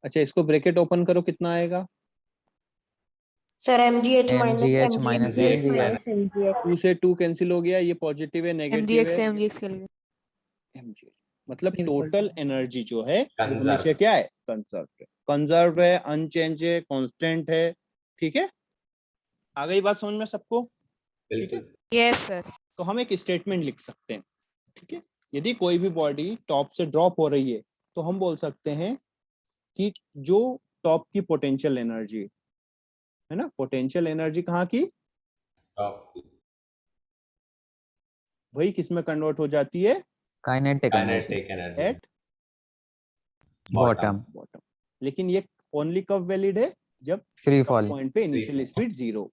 अच्छा, इसको ब्रैकेट ओपन करो, कितना आएगा? Sir mgh mgh minus mgx mgx 2 से 2 कैंसिल हो गया, ये पॉजिटिव है, नेगेटिव mgx है, से mgx के लिए mg। मतलब टोटल एनर्जी जो है वो Conserve. हमेशा क्या है? कंजर्व है। कंजर्व है, अनचेंज है, कांस्टेंट है। ठीक है, आ गई बात समझ में सबको? बिल्कुल। Yes sir. तो हम एक स्टेटमेंट लिख सकते हैं। ठीक है, यदि कोई भी बॉडी टॉप से ड्रॉप हो रही है तो हम बोल सकते हैं कि जो टॉप की पोटेंशियल एनर्जी है ना, पोटेंशियल एनर्जी कहाँ की? वही किस में कन्वर्ट हो जाती है? Kinetic energy kinetic energy at bottom bottom. लेकिन ये ओनली कब वैलिड है? जब फ्री फॉल पॉइंट पे इनिशियल fall. स्पीड 0,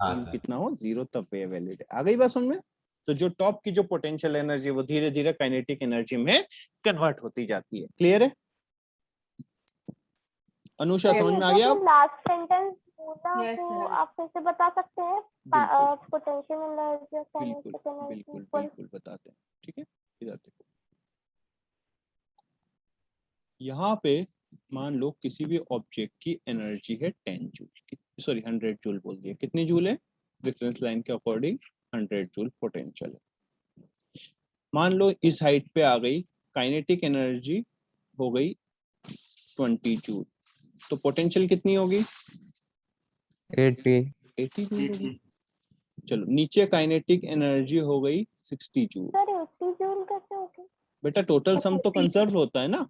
हाँ यू सर। कितना हो 0, तब पे वैलिड है। आ गई बात समझ में? तो जो टॉप की जो पोटेंशियल एनर्जी वो धीरे धीरे काइनेटिक एनर्जी में कन्वर्ट होती जाती है। क्लियर है? अनुषा समझ में आ गया? लास्ट सेंटेंस बोला Yes, तो sir. आप फिर से बता सकते हैं बिल्कुल पोटेंशियल एनर्जी और बिल्कुल काइनेटिक एनर्जी बिल्कुल इक्वल। बिल्कुल बताते हैं। ठीक है, इधर देखो, यहाँ पे मान लो किसी भी ऑब्जेक्ट की एनर्जी है 10 जूल, सॉरी 100 जूल बोल दिया। कितनी जूल है? रेफरेंस लाइन के अकॉर्डिंग 100 जूल पोटेंशियल है। मान लो इस हाइट पे आ गई, काइनेटिक एनर्जी हो गई 20 जूल, तो पोटेंशियल कितनी होगी? 80 जूल होगी। चलो, नीचे काइनेटिक एनर्जी हो गई 60 जूल। सर 80 जूल कैसे होगी? बेटा टोटल सम तो कंजर्व होता है ना,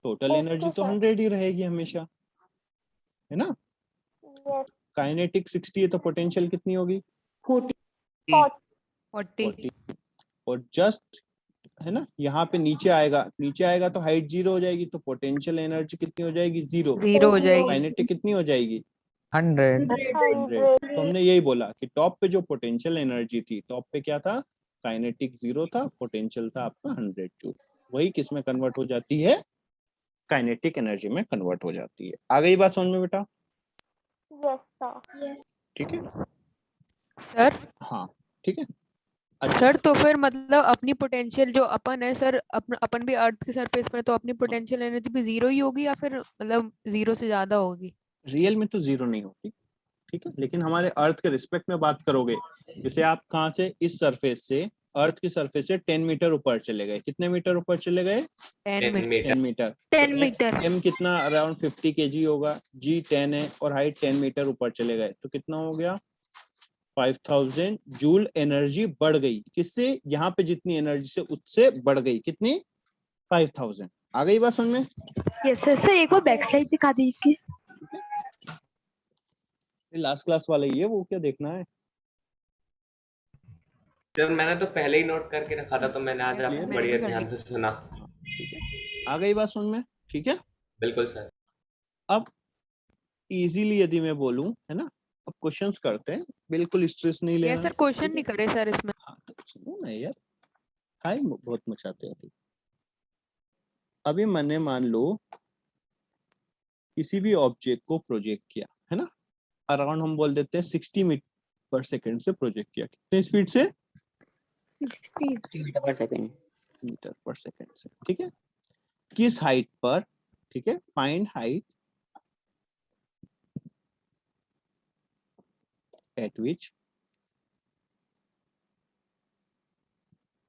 टोटल Okay, एनर्जी तो sir. 100 ही रहेगी हमेशा, है ना। Yes. काइनेटिक 60 है तो पोटेंशियल कितनी होगी? 40 और जस्ट है ना, यहाँ पे नीचे आएगा तो हाइट 0 हो जाएगी, तो पोटेंशियल एनर्जी कितनी हो जाएगी? 0। 0 हो जाएगी। काइनेटिक कितनी हो जाएगी? 100 100। तो हमने यही बोला कि टॉप पे जो पोटेंशियल एनर्जी थी, टॉप पे क्या था? काइनेटिक 0 था, पोटेंशियल था आपका 100 जूल। वही किस में कन्वर्ट हो जाती है? काइनेटिक एनर्जी में कन्वर्ट हो जाती है। आ गई बात समझ में बेटा? Yes, sir. ठीक है, सर हाँ ठीक है। अच्छा सर तो फिर मतलब अपनी पोटेंशियल जो अपन है सर, अपन भी अर्थ के सरफेस पर है, तो अपनी पोटेंशियल एनर्जी भी 0 ही होगी या फिर मतलब 0 से ज्यादा होगी? रियल में तो 0 नहीं होती, ठीक है, लेकिन हमारे अर्थ के रिस्पेक्ट में बात करोगे, जैसे आप कहाँ से, इस सरफेस से, अर्थ की सरफेस से 10 मीटर ऊपर चले गए। कितने मीटर ऊपर चले गए? 10 metre 10 metre. 10 metre. 10 metre. m कितना? अराउंड 50 kg होगा, g 10 है और हाइट 10 मीटर ऊपर चले गए, तो कितना हो गया? 5000 जूल एनर्जी बढ़ गई। किससे? यहाँ पे जितनी एनर्जी से उससे बढ़ गई। कितनी? 5000। आ गई बात समझ में? Yes sir. सर एक बार बैक साइड दिखा दीजिए। लास्ट क्लास वाला ही है वो, क्या देखना है? सर मैंने तो पहले ही नोट करके रखा था, तो मैंने आज Clear? आपको मैंने बढ़िया भी कर ध्यान लिया। से सुना। ठीक है, आ गई बात समझ में? ठीक है, बिल्कुल सर। अब इजीली यदि मैं बोलूं, है ना, अब क्वेश्चंस करते हैं, बिल्कुल स्ट्रेस नहीं ये लेना। सर क्वेश्चन नहीं करे सर इसमें। हाँ तो सुनो ना यार, हाय बहुत मचाते हो। अभी मैंने मान लो किसी भी ऑब्जेक्ट को प्रोजेक्ट किया, है ना, अराउंड हम बोल देते हैं 60 मीटर पर सेकंड से प्रोजेक्ट किया। कितने स्पीड से? 60 metre per second. Metre per second से। ठीक है, किस हाइट पर? ठीक है, find height eight which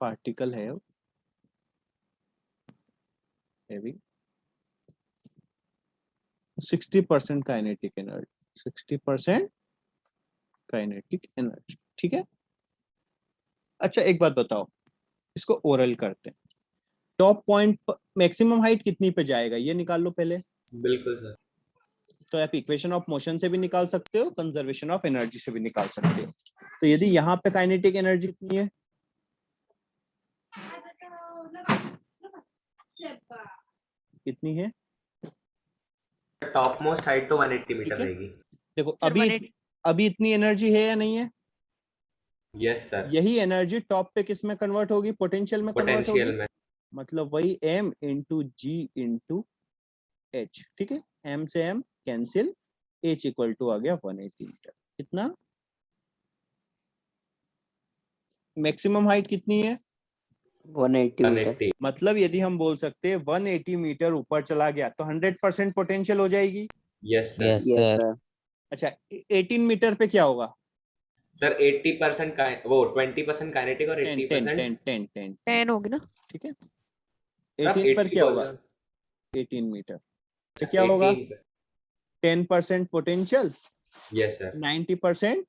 particle है having 60% kinetic energy. 60% kinetic energy. ठीक है, अच्छा एक बात बताओ, इसको ओरल करते हैं। टॉप पॉइंट मैक्सिमम हाइट कितनी पे जाएगा ये निकाल लो पहले। बिल्कुल सर। तो आप इक्वेशन ऑफ मोशन से भी निकाल सकते हो, कंजर्वेशन ऑफ एनर्जी से भी निकाल सकते हो। तो यदि यहाँ पे काइनेटिक एनर्जी कितनी है? कितनी है? टॉप मोस्ट हाइट तो 180 ठीक मीटर है, रहेगी। देखो सर अभी 180 अभी इतनी एनर्जी है या नहीं है? Yes sir. यही एनर्जी टॉप पे किस में कन्वर्ट होगी? पोटेंशियल में कन्वर्ट होगी। पोटेंशियल में। मतलब वही m into g into h. ठीक है, m से m cancel, h equal to आ गया 180 मीटर। कितना? मैक्सिमम हाइट कितनी है? 180 मीटर। 180। मतलब यदि हम बोल सकते हैं 180 मीटर ऊपर चला गया तो 100% पोटेंशियल हो जाएगी। Yes sir. Yes, yes sir. Sir. अच्छा 18 मीटर पे क्या होगा? सर 80% का वो 20% काइनेटिक और 10 80%। 10 होगी ना। ठीक है, आप 18 पर 80 क्या बोल होगा? रहे हो? 18 मीटर पे अच्छा, क्या होगा? 18 पे। 10% potential, yes sir. 90%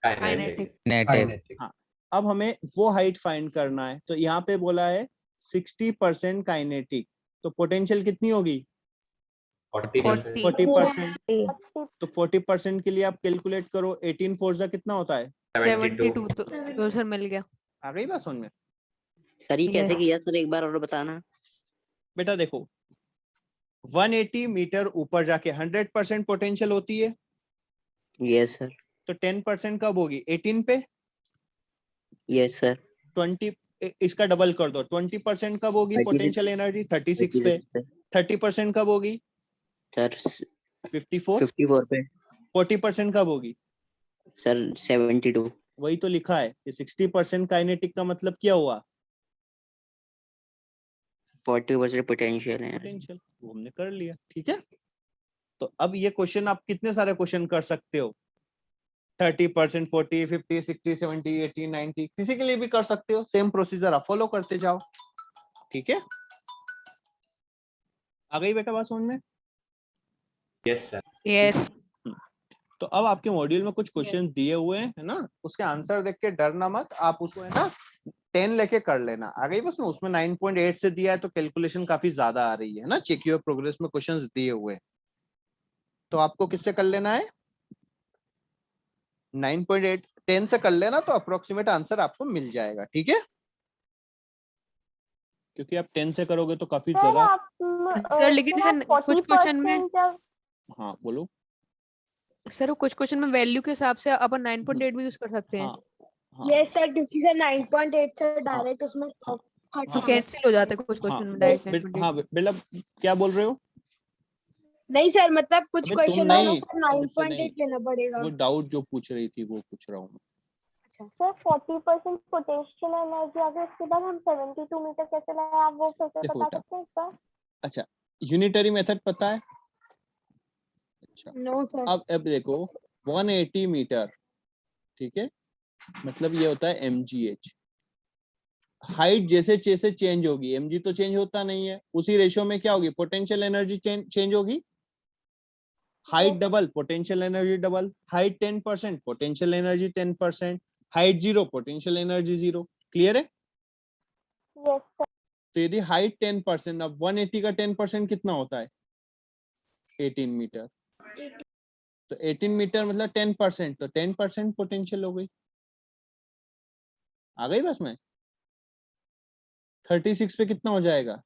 kinetic. Kinetic. हाँ। अब हमें वो हाइट फाइंड करना है, तो यहाँ पे बोला है 60% काइनेटिक, तो पोटेंशियल कितनी होगी? 40%। 40%। 80 तो 40% के लिए आप कैलकुलेट करो, 18 फोर जा कितना होता है? 72। 72 तो सर मिल गया। आ गई बात समझ में? सर ये कैसे Yes. किया सर, एक बार और बताना। बेटा देखो 180 मीटर ऊपर जाके 100% पोटेंशियल होती है, यस सर। तो 10% कब होगी? 18 पे। Yes sir. 20 इसका डबल कर दो, 20% कब होगी 36 पोटेंशियल एनर्जी? 36 पे। 30% कब होगी? सर 54। 54 पे। 40% कब होगी? सर 72। वही तो लिखा है कि 60% काइनेटिक का मतलब क्या हुआ? 40% पोटेंशियल है। पोटेंशियल। वो हमने कर लिया। ठीक है, तो अब ये क्वेश्चन आप कितने सारे क्वेश्चन कर सकते हो? 30%, 40, 50, 60, 70, 80, 90, किसी के लिए भी कर सकते हो। सेम प्रोसीजर आप फॉलो करते जाओ। ठीक है, आ गई बेटा बात समझ में? Yes sir. यस। तो अब आपके मॉड्यूल में कुछ क्वेश्चन दिए हुए हैं, है ना, उसके आंसर देख के डरना मत, आप उसको है ना 10 लेके कर लेना। आ गई बस में? उसमें 9.8 से दिया है तो कैलकुलेशन काफी ज्यादा आ रही है ना। चेक योर प्रोग्रेस में क्वेश्चंस दिए हुए हैं, तो आपको किससे कर लेना है? 9.8 10 से कर लेना, तो अप्रोक्सीमेट आंसर आपको मिल जाएगा। ठीक है, क्योंकि आप 10 से करोगे तो काफी सर ज्यादा। आप सर लेकिन सर सर कुछ क्वेश्चन में 40% जब हाँ बोलो। सर कुछ क्वेश्चन में वैल्यू के हिसाब से अपन 9.8 भी यूज कर सकते हैं। हाँ हाँ यस सर, क्योंकि सर 9.8 सर डायरेक्ट उसमें हाँ, तो कैंसिल हो जाता है कुछ हाँ क्वेश्चन में डायरेक्ट 9.8। हाँ बेटा क्या बोल रहे हो? नहीं सर, मतलब कुछ अबे तुम क्वेश्चन नहीं, में सर मुझसे नहीं, 9.8 लेना पड़ेगा। वो डाउट जो पूछ रही थी वो पूछ रहा हूँ मैं। सर 40% पोटेंशियल एनर्जी आ गई, उसके बाद हम 72 मीटर कैसे लाए, आप वो कैसे देखो बता बेटा, सकते हैं इस बार? अच्छा यूनिटरी मेथड पता है? अच्छा नो सर। अब देखो 180 मीटर, ठीक है, मतलब ये होता है mgh। हाइट जैसे जैसे चेंज होगी, mg तो चेंज होता नहीं है, उसी रेशियो में क्या होगी? पोटेंशियल एनर्जी चेंज होगी। Height double, potential energy double. Height 10%, potential energy 10%। Height 0, potential energy 0। Clear है? Yes sir. तो यदि हाइट 10%, अब 180 का 10% कितना होता है? 18 मीटर। तो 18 मीटर मतलब 10%, तो 10% पोटेंशियल हो गई। आ गई बस में? 36 पे कितना हो जाएगा?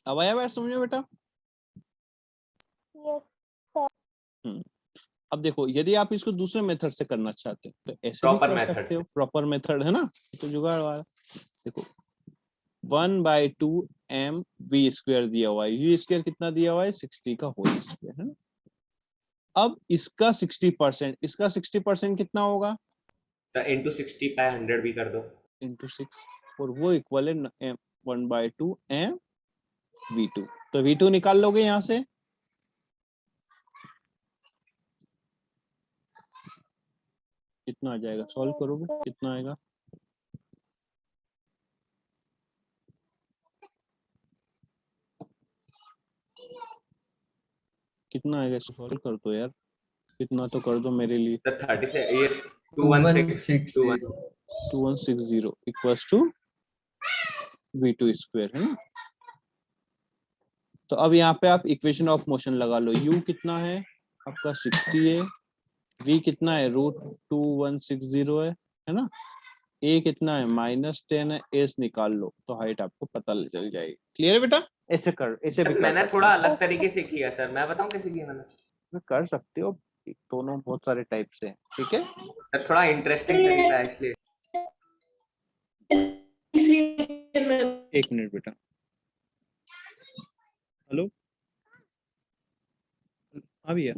अब आया बात समझो बेटा? यस अब देखो, यदि आप इसको दूसरे मेथड से करना चाहते हो तो ऐसे भी Proper कर method सकते हो, से। प्रॉपर मेथड है ना, तो जुगाड़ वाला। देखो 1/2 m v स्क्वायर दिया हुआ है, u स्क्वायर कितना दिया हुआ है? 60 का होल स्क्वायर, है ना। अब इसका 60%, इसका 60% कितना होगा? सर इंटू 60/100 भी कर दो। इंटू 6, और वो इक्वल है 1/2 m v2। तो v2 निकाल लोगे यहाँ से, कितना आ जाएगा? सॉल्व करोगे कितना आएगा? कितना आएगा? सॉल्व कर दो यार, कितना तो कर दो मेरे लिए। सर 30 से ये 2160 2160 इक्वल्स टू v2 स्क्वायर, है ना। तो अब यहाँ पे आप इक्वेशन ऑफ मोशन लगा लो। u कितना है आपका? 60 है। v कितना है? √2160 है ना। a कितना है? -10 है। s निकाल लो तो हाइट आपको पता चल जाएगी। क्लियर है बेटा? ऐसे भी सर कर मैंने सकते थोड़ा हो। अलग तरीके से किया सर, मैं बताऊं कैसे किया मैंने? कर सकते हो, दोनों बहुत सारे टाइप से, ठीक है। सर थोड़ा इंटरेस्टिंग तरीका है इसलिए। एक मिनट बेटा। हेलो, हाँ भैया,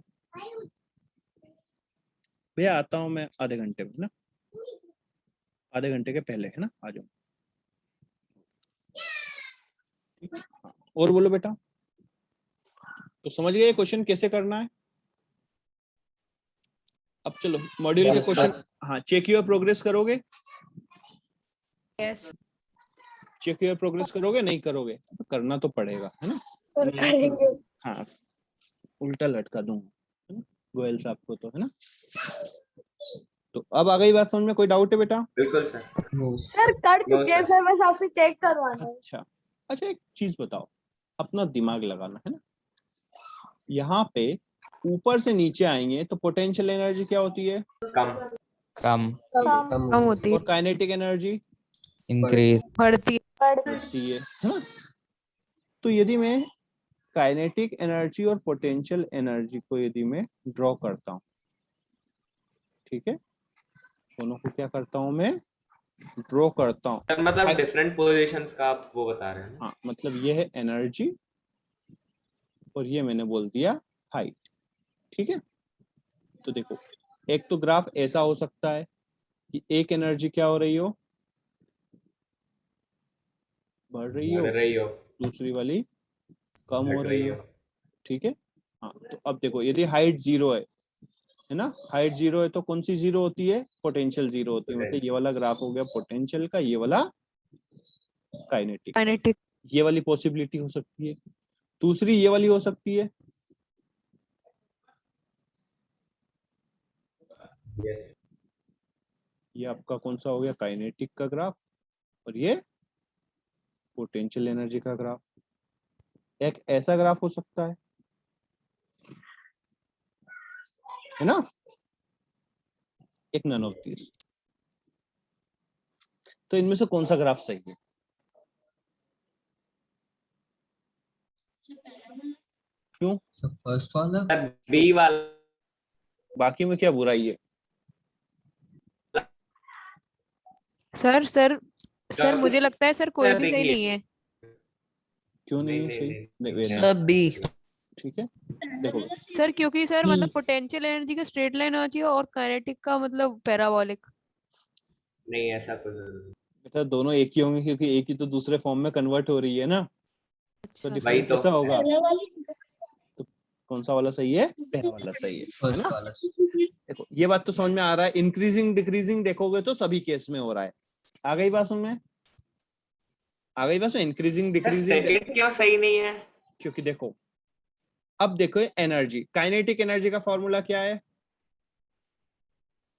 भैया आता हूँ मैं आधे घंटे में ना, आधे घंटे के पहले, है ना, आ जाओ। हाँ, और बोलो बेटा। तो समझ गए क्वेश्चन कैसे करना है? अब चलो मॉड्यूल के क्वेश्चन। हाँ, चेक योर प्रोग्रेस करोगे? यस चेक योर प्रोग्रेस करोगे? नहीं करोगे? तो करना तो पड़ेगा, है ना। करेंगे। हाँ, उल्टा लटका दूंगा, है ना, गोयल साहब को तो, है ना। तो अब आ गई बात समझ में? कोई डाउट है बेटा? बिल्कुल सर। सर कर No, चुके हैं sir. सर, बस आपसे चेक करवाना है। अच्छा, एक चीज बताओ, अपना दिमाग लगाना, है ना। यहाँ पे ऊपर से नीचे आएंगे तो पोटेंशियल एनर्जी क्या होती है? कम। कम कम होती है, और काइनेटिक एनर्जी इंक्रीज बढ़ती बढ़ती है ना। तो यदि मैं काइनेटिक एनर्जी और पोटेंशियल एनर्जी को यदि मैं ड्रॉ करता हूँ, ठीक है, दोनों को क्या करता हूँ मैं? ड्रॉ करता हूँ। सर मतलब डिफरेंट पोजीशंस का आप वो बता रहे हैं। हाँ, मतलब ये है एनर्जी और ये मैंने बोल दिया हाइट, ठीक है। तो देखो, एक तो ग्राफ ऐसा हो सकता है कि एक एनर्जी क्या हो रही हो? बढ़ रही हो, दूसरी वाली कम हो रही हो, ठीक है। हाँ, तो अब देखो, यदि हाइट 0 है ना, हाइट 0 है तो कौन सी 0 होती है? पोटेंशियल 0 होती है। मतलब ये वाला ग्राफ हो गया पोटेंशियल का, ये वाला काइनेटिक। काइनेटिक। ये वाली पॉसिबिलिटी हो सकती है। दूसरी ये वाली हो सकती है। यस। ये आपका कौन सा हो गया? काइनेटिक का ग्राफ, और ये पोटेंशियल एनर्जी का ग्राफ। एक ऐसा ग्राफ हो सकता है ना, एक नन ऑफ दिस। तो इनमें से कौन सा ग्राफ सही है? क्यों? फर्स्ट वाला। सर बी वाला। बाकी में क्या बुराई है? सर मुझे लगता है सर कोई भी सही नहीं है। क्यों नहीं है सही? नहीं। सब बी ठीक है, देखो सर क्योंकि सर मतलब पोटेंशियल एनर्जी का स्ट्रेट लाइन होना चाहिए और काइनेटिक का मतलब पैराबोलिक। नहीं ऐसा कुछ नहीं। बेटा, दोनों एक ही होंगे क्योंकि एक ही तो दूसरे फॉर्म में कन्वर्ट हो रही है ना। तो अच्छा, डिफरेंट तो। कैसा होगा? तो कौन सा वाला सही है? पहला वाला सही है फर्स्ट ना। वाला। देखो, ये बात तो समझ में आ रहा है। इंक्रीजिंग डिक्रीजिंग देखोगे तो सभी केस में हो रहा है। आ गई बात समझ में? आ गई बात? इंक्रीजिंग सर डिक्रीजिंग सेकंड क्यों सही नहीं है? क्योंकि देखो, अब देखो एनर्जी, काइनेटिक एनर्जी का फॉर्मूला क्या है?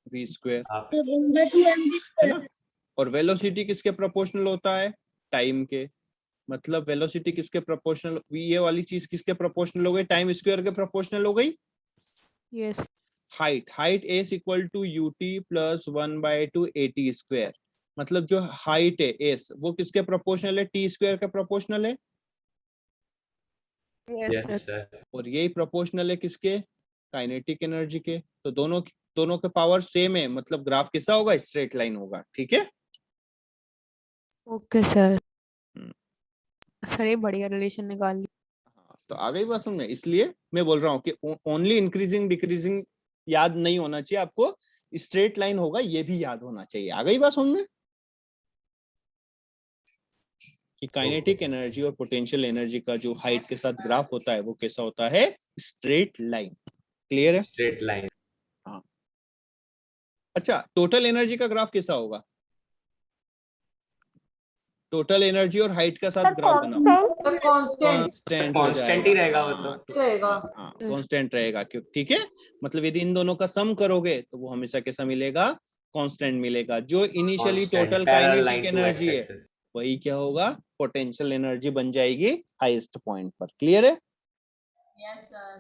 v स्क्वायर, आप है ना। और वेलोसिटी किसके प्रोपोर्शनल होता है? टाइम के। मतलब वेलोसिटी किसके प्रोपोर्शनल? ये वाली चीज किसके प्रोपोर्शनल हो गई? टाइम स्क्वायर के प्रोपोर्शनल हो गई। Yes height a is equal to ut plus 1/2 at square, मतलब जो हाइट है s वो किसके प्रोपोर्शनल है, t स्क्वायर के प्रोपोर्शनल है, यस यस सर। सर। और यही प्रोपोर्शनल है किसके, काइनेटिक एनर्जी के। तो दोनों के पावर सेम है, मतलब ग्राफ कैसा होगा, स्ट्रेट लाइन होगा। ठीक है, ओके सर। हम्म। सर ये बढ़िया रिलेशन निकाल ली। हाँ, तो आ गई बात समझ में, इसलिए मैं बोल रहा हूँ कि ओनली इंक्रीजिंग डिक्रीजिंग याद नहीं होना चाहिए आपको, स्ट्रेट लाइन होगा ये भी याद होना चाहिए। आ गई बात समझ में कि काइनेटिक एनर्जी और पोटेंशियल एनर्जी का जो हाइट के साथ ग्राफ होता है वो कैसा होता है, स्ट्रेट लाइन। क्लियर है? Straight line. हाँ। अच्छा, टोटल एनर्जी का ग्राफ कैसा होगा, टोटल एनर्जी और हाइट का साथ ग्राफ बनाओ। कांस्टेंट कांस्टेंट ही रहेगा वो तो। हाँ कांस्टेंट रहेगा, क्यों? ठीक है, मतलब यदि इन दोनों का सम करोगे तो वो हमेशा कैसा मिलेगा, कांस्टेंट मिलेगा। जो initially Constant, total parallel kinetic line to energy है x-axis। वही क्या होगा, पोटेंशियल एनर्जी बन जाएगी हाईएस्ट पॉइंट पर। क्लियर है?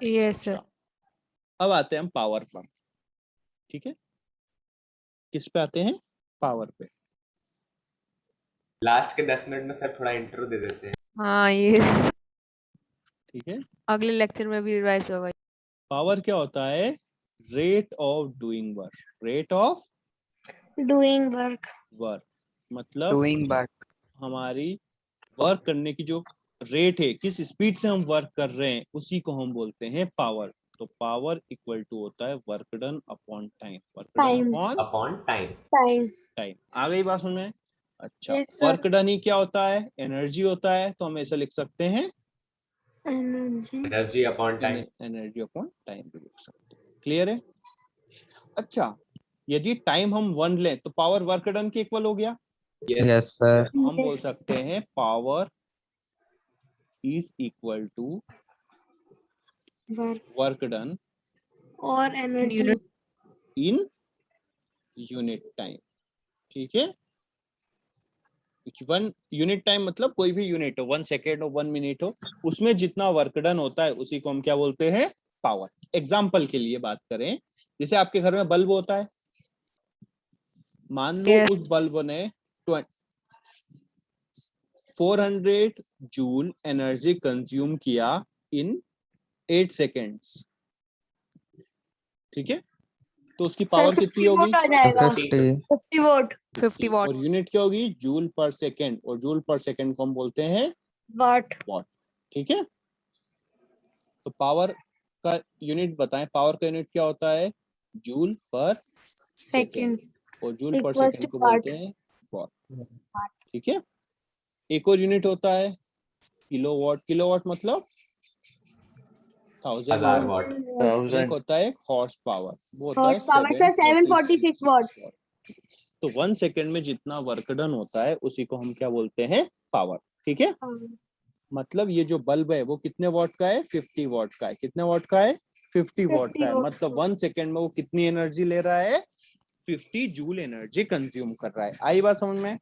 Yes sir. अब आते हैं हम पावर पर। ठीक है, किस पे आते हैं, पावर पे। लास्ट के 10 मिनट में सर थोड़ा इंट्रो दे देते हैं। हाँ ये ठीक है, अगले लेक्चर में भी रिवाइज होगा। पावर क्या होता है, rate of doing work, rate of doing work, मतलब डूइंग वर्क, हमारी वर्क करने की जो रेट है, किस स्पीड से हम वर्क कर रहे हैं, उसी को हम बोलते हैं पावर। तो पावर इक्वल टू होता है work done upon time, work done Time. Upon time. Time. आ गई बात सुन में? अच्छा, Yes, sir. वर्क डन ही क्या होता है, एनर्जी होता है, तो हम ऐसा लिख सकते हैं energy, energy upon time. Energy upon time भी लिख सकते हैं। क्लियर है? अच्छा, यदि टाइम हम 1 लें तो पावर वर्क डन के इक्वल हो गया। Yes, sir. तो हम बोल सकते हैं power is equal to work work done और एनर्जी इन यूनिट टाइम। ठीक है, 1 यूनिट टाइम मतलब कोई भी यूनिट हो, 1 सेकेंड हो, 1 मिनट हो, उसमें जितना वर्क डन होता है उसी को हम क्या बोलते हैं, पावर। एग्जाम्पल के लिए बात करें, जैसे आपके घर में बल्ब होता है, मान लो Yes. उस बल्ब ने 400 जूल एनर्जी कंज्यूम किया इन 8 सेकेंड्स। ठीक है, तो उसकी पावर कितनी होगी, आ जाएगा 50. 50 वोट 50 वॉट। और यूनिट क्या होगी, जूल पर सेकेंड, और जूल पर सेकेंड को हम बोलते हैं वाट। वॉट। ठीक है, तो पावर का यूनिट बताएं, पावर का यूनिट क्या होता है, जूल पर सेकेंड, और जूल पर Equals सेकेंड to को बोलते हैं वॉट। ठीक है, एक और यूनिट होता है किलोवाट, किलोवाट मतलब 1000 1000 वाट। वाट। एक होता है हॉर्स पावर, वो होता है हॉर्स पावर से 746 वाट। तो 1 सेकेंड में जितना वर्क डन होता है उसी को हम क्या बोलते हैं, पावर। ठीक है, मतलब ये जो बल्ब है वो कितने वॉट का है, 50 वॉट का है। कितने वॉट का है, 50 वॉट का है। मतलब 1 सेकेंड में वो कितनी एनर्जी ले रहा है, 50 जूल एनर्जी कंज्यूम कर रहा है। आई बात समझ में?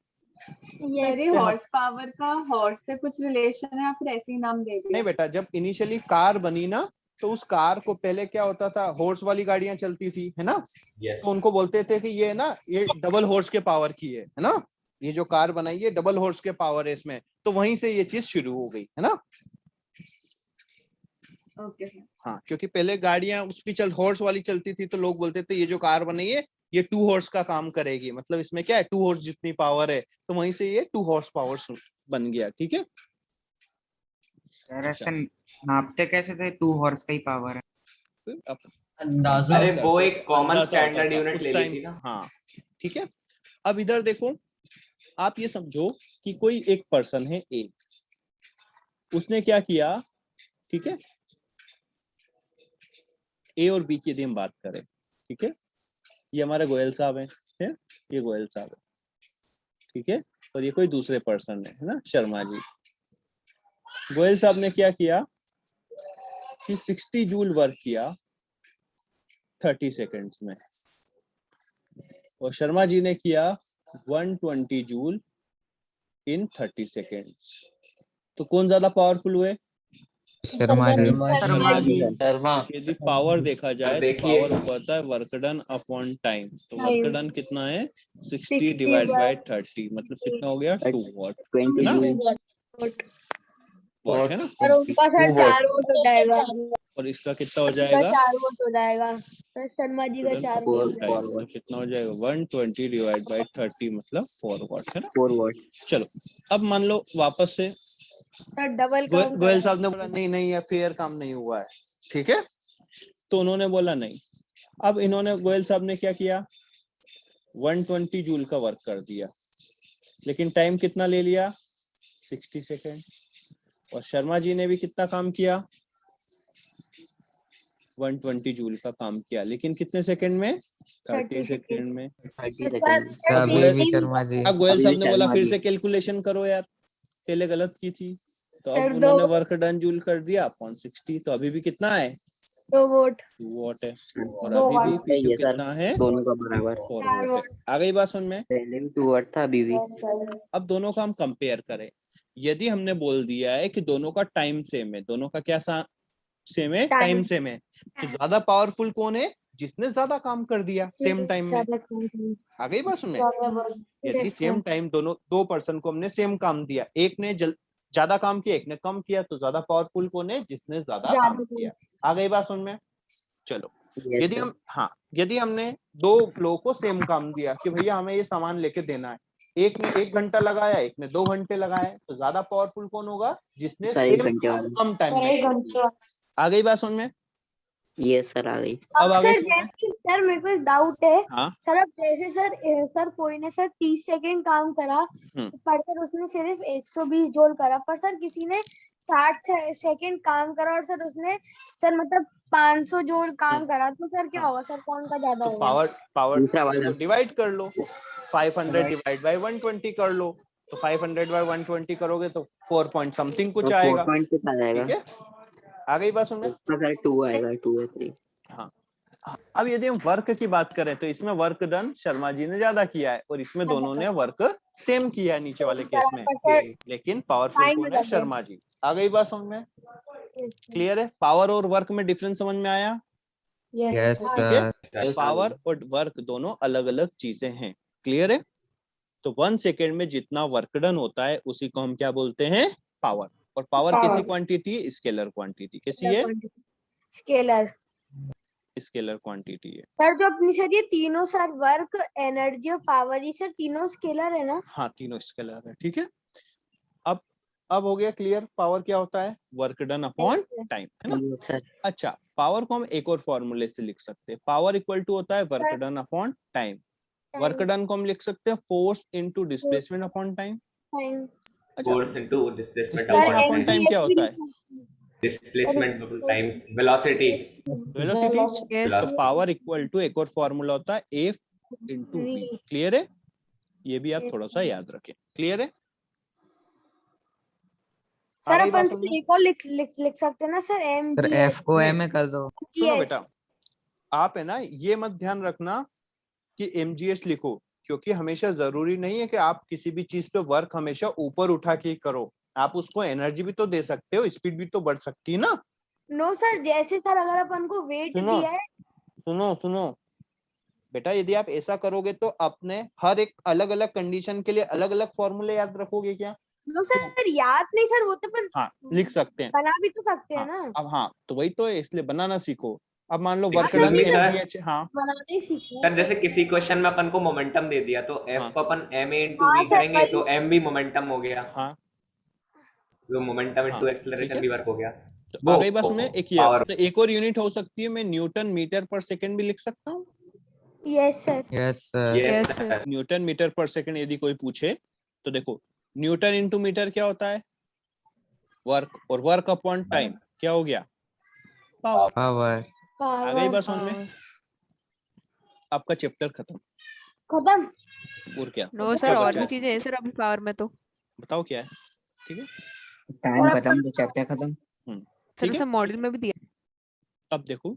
अरे हॉर्स पावर का हॉर्स से कुछ रिलेशन है या फिर ऐसे ही नाम दे दिया? नहीं बेटा, जब इनिशियली कार बनी ना, तो उस कार को पहले क्या होता था, हॉर्स वाली गाड़ियां चलती थी, है ना। Yes. तो उनको बोलते थे कि ये ना, ये डबल हॉर्स के पावर की है ना, ये जो कार बनाई है डबल हॉर्स के पावर है इसमें। तो वहीं से ये चीज शुरू हो गई, है ना। ओके। हाँ, क्योंकि पहले गाड़ियां उस पे हॉर्स वाली चलती थी, तो लोग बोलते थे ये जो कार बनाई है ये 2 हॉर्स का काम करेगी, मतलब इसमें क्या है, 2 हॉर्स जितनी पावर है, तो वहीं से ये 2 हॉर्स पावर बन गया। ठीक है, दरअसल नापते कैसे थे, 2 हॉर्स का ही पावर है। अंदाजा। अरे वो एक कॉमन अंदाजा स्टैंडर्ड होता था यूनिट उस ले ली टाइम। थी ना। हाँ ठीक है, अब इधर देखो, आप ये समझो कि कोई एक पर्सन है ए, उसने क्या किया, ठीक है, ए और बी की यदि हम बात करें, ठीक है, ये हमारे गोयल साहब हैं, ये गोयल साहब है, ठीक है, और ये कोई दूसरे पर्सन है ना, शर्मा जी। गोयल साहब ने क्या किया कि 60 जूल वर्क किया 30 सेकेंड्स में, और शर्मा जी ने किया 120 जूल इन 30 सेकेंड्स। तो कौन ज्यादा पावरफुल हुए, शर्मा जी शर्मा जी। शर्मा यदि पावर देखा जाए तो देखिए। पावर होता है वर्क डन अपॉन टाइम। तो Time. वर्क डन कितना है 60 60 डिवाइड by बाय 30, मतलब कितना हो गया 2 वॉट 20 ना? joules. वॉट है ना? और उनका सर 4 वोट हो जाएगा, और इसका कितना हो उनका जाएगा 4 वोट हो जाएगा सर, शर्मा जी का 4 Four वोट हो जाएगा। watt. तो कितना हो जाएगा 120 डिवाइड बाय 30 मतलब 4 वॉट है ना? 4 watt. चलो अब मान लो वापस से सर डबल काउंट गोयल साहब ने बोला नहीं नहीं, ये फेयर काम नहीं हुआ है, ठीक है, तो उन्होंने बोला नहीं। अब इन्होंने गोयल साहब ने क्या किया 120 जूल का वर्क कर दिया, लेकिन टाइम कितना ले लिया 60 सेकेंड। और शर्मा जी ने भी कितना काम किया 120 जूल का काम किया, लेकिन कितने सेकंड में 30 सेकंड में। 30 seconds. अभी भी शर्मा जी अब गोयल साहब ने अभी बोला शर्मा फिर जी। से कैलकुलेशन करो यार, पहले गलत की थी, तो अब सर, उन्होंने दो- वर्क डन जूल कर दिया अपॉन 60, तो अभी भी कितना है 2 वोट 2 वॉट है। और दो अभी भी watt P2 सही है सर, कितना है दोनों का बराबर। 4 4 वॉट है। आ गई बात समझ में? पहले भी 2 watt था, अभी भी। अब दोनों का हम कंपेयर करें। यदि हमने बोल दिया है कि दोनों का टाइम सेम है, दोनों का क्या सेम है, Time. टाइम सेम है, तो ज्यादा पावरफुल कौन है जिसने ज्यादा काम कर दिया सेम टाइम में। आ गई बात सुनने? यदि सेम टाइम दोनों 2 पर्सन को हमने सेम काम दिया, एक ने ज्यादा काम किया, एक ने कम किया, तो ज्यादा पावरफुल कौन है जिसने ज्यादा काम किया। आ गई बात सुन में? चलो Yes, यदि sir. हम यदि हमने 2 लोगों को सेम काम दिया कि भैया हमें ये सामान लेके देना है, एक ने 1 घंटा लगाया, एक ने 2 घंटे लगाए, तो ज्यादा पावरफुल कौन होगा जिसने सर, 1 सेम घंटे वाला। कम टाइम में। आ गई बात समझ में? Yes, सर, आ गई। अब आ गई सर समझ में? सर मेरे को एक डाउट है हाँ सर, अब जैसे सर कोई ने सर 30 सेकंड काम करा, पर सर उसने सिर्फ 120 जूल करा, पर सर किसी ने 60 सेकंड काम करा और सर उसने सर मतलब 500 जूल काम करा, तो सर क्या होगा सर, कौन का ज्यादा तो होगा? पावर दूसरा वाला। डिवाइड कर लो, 500 डिवाइड बाय 120 कर लो, तो 500 बाय 120 करोगे तो 4 पॉइंट समथिंग कुछ तो आएगा, 4 point कुछ आ जाएगा। ठीक है? आ गई बात समझ? उसका सर 2 आएगा, 2 या 3। हाँ। अब यदि हम वर्क की बात करें तो इसमें वर्क डन शर्मा जी ने ज्यादा किया है और इसमें दोनों ने वर्क सेम किया है नीचे वाले केस में, लेकिन पावरफुल कौन है शर्मा जी। आ गई बात समझ में? क्लियर है? पावर और वर्क में डिफरेंस समझ में आया? यस ठीक है? सर पावर और वर्क दोनों अलग अलग चीजें हैं। क्लियर है? तो 1 सेकेंड में जितना वर्क डन होता है उसी को हम क्या बोलते हैं पावर। और पावर किसी क्वांटिटी है, स्केलर क्वांटिटी। कैसी है? स्केलर। स्केलर क्वांटिटी है। सर जो अपनी सर ये तीनों सर वर्क, एनर्जी और पावर, ये सर तीनों स्केलर है ना? हाँ तीनों स्केलर है, ठीक है। अब हो गया क्लियर पावर क्या होता है, वर्क डन अपॉन टाइम, है ना? Yes, sir. अच्छा, पावर को हम एक और फॉर्मूले से लिख सकते हैं। पावर इक्वल टू होता है work done upon time. Work done को हम लिख सकते हैं force into displacement upon time. अच्छा, force into displacement displacement upon upon time. Time क्या होता है? Displacement upon time, velocity. Velocity. Yes. तो पावर इक्वल टू एक और फॉर्मूला होता है एफ इंटू वी। क्लियर है? ये भी आप थोड़ा सा याद रखें। क्लियर है? सर गई अपन बात तो समझ में? एक और लिख सकते हैं ना सर, एम सर जी एफ को एम में कर दो। सुनो बेटा, आप है ना ये मत ध्यान रखना कि mgs लिखो, क्योंकि हमेशा जरूरी नहीं है कि आप किसी भी चीज पे वर्क हमेशा ऊपर उठा के करो। आप उसको एनर्जी भी तो दे सकते हो, स्पीड भी तो बढ़ सकती है ना। नो सर, जैसे सर अगर अपन को वेट सुनो दिया है, सुनो बेटा, यदि आप ऐसा करोगे तो अपने हर एक अलग अलग कंडीशन के लिए अलग अलग फॉर्मूले याद रखोगे क्या? नो सर याद नहीं सर, वो तो अपन हाँ लिख सकते हैं। बना भी तो सकते हैं ना। अब हाँ तो वही तो है, इसलिए बनाना सीखो। अब मान लो work Excuse done me, sir. mgh। हाँ बनाने सीखो सर जैसे किसी क्वेश्चन में अपन को मोमेंटम दे दिया, तो एफ हाँ। को अपन एम ए इंटू हाँ, वी सर, करेंगे वही। तो एम भी मोमेंटम हो गया, हाँ जो मोमेंटम इंटू ठीक एक्सेलरेशन है। भी वर्क हो गया। तो आ गई बात में एक ये पावर। तो एक और यूनिट हो सकती है, मैं न्यूटन मीटर पर सेकंड भी लिख सकता हूँ। Yes sir. Yes sir yes Yes, sir. Newton metre per second यदि कोई पूछे तो देखो, न्यूटन इंटू मीटर क्या होता है वर्क, और वर्क अपॉन टाइम क्या हो गया पावर। पावर आ गई बात समझ में? आपका चैप्टर खत्म। और क्या नो क्या सर, और बचा भी है? चीजें हैं सर अभी पावर में तो। बताओ क्या है? ठीक है टाइम खत्म तो चैप्टर खत्म। सर ठीक है। उसे मॉड्यूल में भी दिया। अब देखो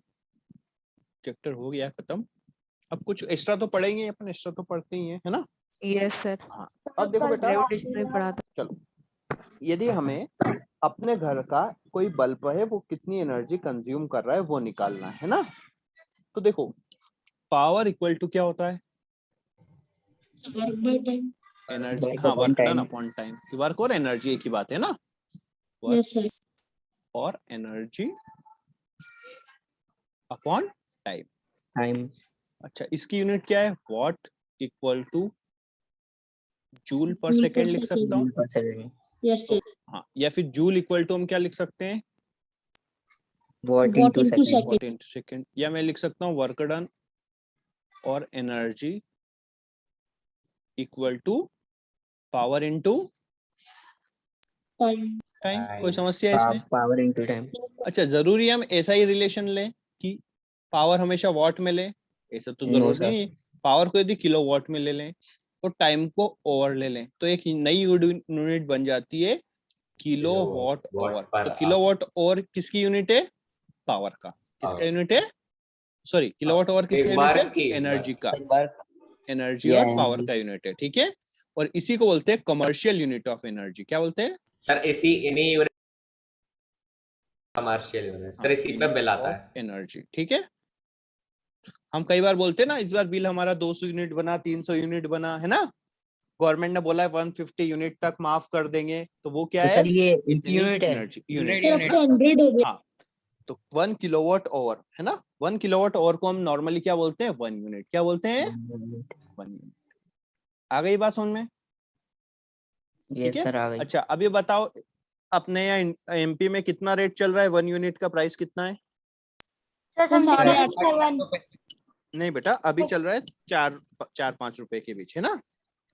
चैप्टर हो गया खत्म। अब कुछ एक्स्ट्रा तो पढ़ेंगे अपन, एक्स्ट्रा तो पढ़ते ही है ना? यस सर, हाँ अब देखो बेटा, ग्रेविटेशन में पढ़ा था। चलो यदि हमें अपने घर का कोई बल्ब है वो कितनी एनर्जी कंज्यूम कर रहा है वो निकालना है ना। तो देखो पावर इक्वल टू क्या होता है, एनर्जी, Work हाँ upon work done time. Upon time. Work और एनर्जी एक ही बात है ना, यस सर। और एनर्जी अपॉन टाइम। Time. अच्छा इसकी यूनिट क्या है, वॉट इक्वल टू जूल पर सेकेंड लिख सकता हूँ। Joule per second. यस तो हाँ, या फिर जूल इक्वल टू हम क्या लिख सकते हैं, Watt into second. Watt into second, या मैं लिख सकता हूँ वर्क डन और energy equal to power into time. कोई समस्या है इसमें? Power into time. अच्छा जरूरी है हम ऐसा ही रिलेशन लें कि पावर हमेशा वॉट में ले, ऐसा तो No, जरूरी sir. नहीं है। पावर को यदि किलो वॉट में ले लें तो टाइम को ओवर ले लें तो एक नई यूनिट बन जाती है किलो वॉट ओवर। तो किलो वॉट ओवर किसकी यूनिट है, पावर का। किसका यूनिट है, सॉरी किलो वॉट ओवर किसका यूनिट है, एनर्जी का। एनर्जी और पावर का यूनिट है, ठीक है। और इसी को बोलते हैं कमर्शियल यूनिट ऑफ एनर्जी। क्या बोलते हैं सर? इसी इन्हीं यूनिट कमर्शियल यूनिट सर, इसी पे बिल आता है एनर्जी, ठीक है। हम कई बार बोलते हैं ना इस बार बिल हमारा 200 यूनिट बना, 300 यूनिट बना, है ना। गवर्नमेंट ने बोला है 150 यूनिट तक माफ कर देंगे, तो वो क्या तो है, सर ये यूनिट है। Energy unit. 100 हो गया। हाँ तो 1 किलोवाट आवर है ना, 1 किलोवाट आवर को हम नॉर्मली क्या बोलते हैं, 1 यूनिट। क्या बोलते हैं, 1 यूनिट। आ गई बात समझ में? ये ठीक है। सर आ गई। अच्छा अब ये बताओ अपने यहाँ एमपी में कितना रेट चल रहा है, 1 यूनिट का प्राइस कितना है? नहीं बेटा अभी चल रहा है 4-5 रुपए के बीच, है ना।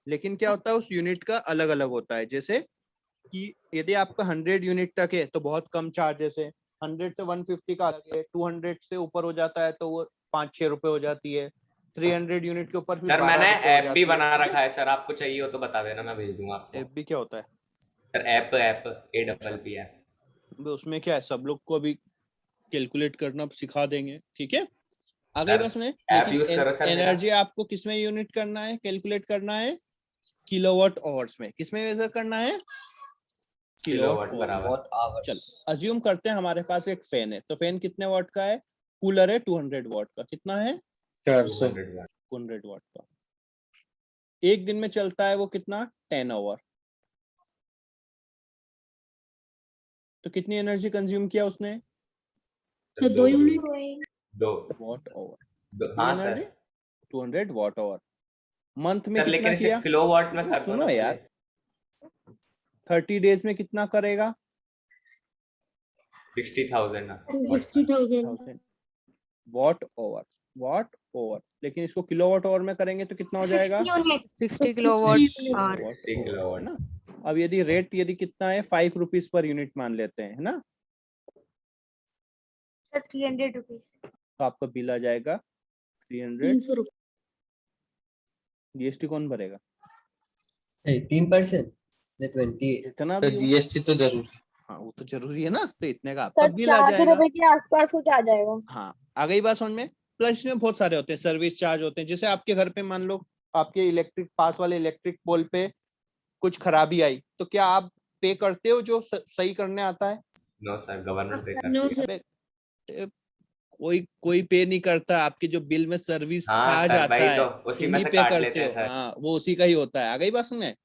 लेकिन क्या होता है उस यूनिट का अलग अलग होता है। जैसे कि यदि आपका 100 यूनिट तक है तो बहुत कम चार्जेस है, 100 से 150 का अलग है, 200 से ऊपर हो जाता है तो वो 5-6 रुपए हो जाती है, 300 यूनिट के ऊपर सर। मैंने ऐप भी बना रखा है सर, आपको चाहिए हो तो बता देना, मैं भेज दूंगा आपको। ऐप भी क्या होता है सर? App APP app. उसमें क्या है, सब लोग को अभी कैलकुलेट करना सिखा देंगे, ठीक है। आगे बस में ऐप यूज करो सर। एनर्जी आपको किसमें यूनिट करना है, कैलकुलेट करना है किलोवाट आवर्स में। किसमें मेजर करना है, किलोवाट बराबर। चल अज्यूम करते हैं हमारे पास एक फैन है, तो फैन कितने वाट का है, कूलर है 200 वाट का। कितना है, 200 वाट का। एक दिन में चलता है वो कितना, 10 आवर। तो कितनी एनर्जी कंज्यूम किया उसने, सर 2 यूनिट। 2 watt hour. हाँ सर। 200 watt hour. मंथ में सर कितना लेकिन किया, किलोवाट में कर दो सुनो ना यार, 30 डेज में कितना करेगा, 60,000 ना। 60,000। वाट ओवर, वाट ओवर। लेकिन इसको किलोवाट आवर में करेंगे तो कितना हो जाएगा, 60 किलोवाट आवर। 60 किलोवाट ना। अब यदि रेट यदि कितना है, 5 रुपीज पर यूनिट मान लेते हैं, है ना। 300 रुपीज। तो आपका बिल आ जाएगा 300। जीएसटी कौन भरेगा, 18%, 20। जितना तो भी हो। जीएसटी तो जरूर। हाँ वो तो जरूरी है ना, तो इतने का आपका सर बिल आ 4 जाएगा। रुपए के आसपास कुछ आ जाएगा। हाँ आ गई बात समझ में। प्लस इसमें बहुत सारे होते हैं, सर्विस चार्ज होते हैं। जैसे आपके घर पे मान लो आपके इलेक्ट्रिक पास वाले इलेक्ट्रिक पोल पे कुछ खराबी आई, तो क्या आप पे करते हो जो सही करने आता है? नो सर, गवर्नमेंट पे करती है। अबे कोई पे नहीं करता, आपके जो बिल में सर्विस हाँ चार्ज सर, आता वही है तो उसी तुम में ही से पे काट करते लेते हैं हो। सर। हाँ वो उसी का ही होता है। आ गई बात सुने। अब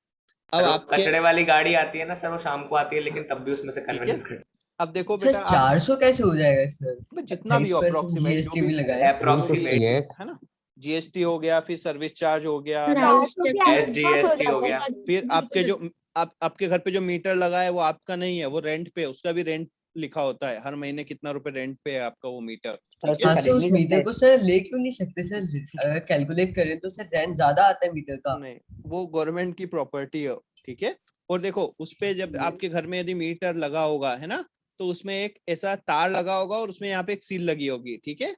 सर वो आपके कचड़े वाली गाड़ी आती है ना सर, वो शाम को आती है, लेकिन तब भी उसमें से कन्वेंस करते अब देखो सर बेटा 400 कैसे हो जाएगा सर? जितना भी 28% अप्रोक्सीमेट जीएसटी भी लगाए। अप्रोक्सीमेट है ना, जीएसटी हो गया, फिर सर्विस चार्ज हो गया, SGST हो गया। फिर आपके जो आपके घर पे जो मीटर लगा है वो आपका नहीं है, वो रेंट पे, उसका भी रेंट लिखा होता है, हर महीने कितना रुपए रेंट पे है आपका वो मीटर। हाँ सर, उस मीटर को सर ले क्यों नहीं सकते सर? अगर कैलकुलेट करें तो सर रेंट ज्यादा आता है मीटर का। नहीं वो गवर्नमेंट की प्रॉपर्टी है, ठीक है। और देखो उस पे जब आपके घर में यदि मीटर लगा होगा, है ना, तो उसमें एक ऐसा तार लगा होगा और उसमें यहाँ पे एक सील लगी होगी, ठीक है।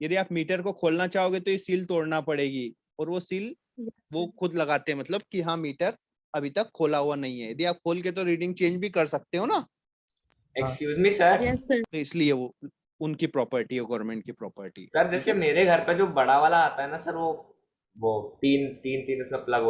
यदि आप मीटर को खोलना चाहोगे तो ये सील तोड़ना पड़ेगी, और वो सील वो खुद लगाते हैं, मतलब कि हाँ मीटर अभी तक खोला हुआ नहीं है। यदि आप खोल के तो रीडिंग चेंज भी कर सकते हो ना। Excuse me sir. तो इसलिए वो उनकी प्रॉपर्टी है, गवर्नमेंट की प्रॉपर्टी। सर जैसे मेरे घर पे जो बड़ा वाला आता है ना सर, वो तीन उसमें प्लग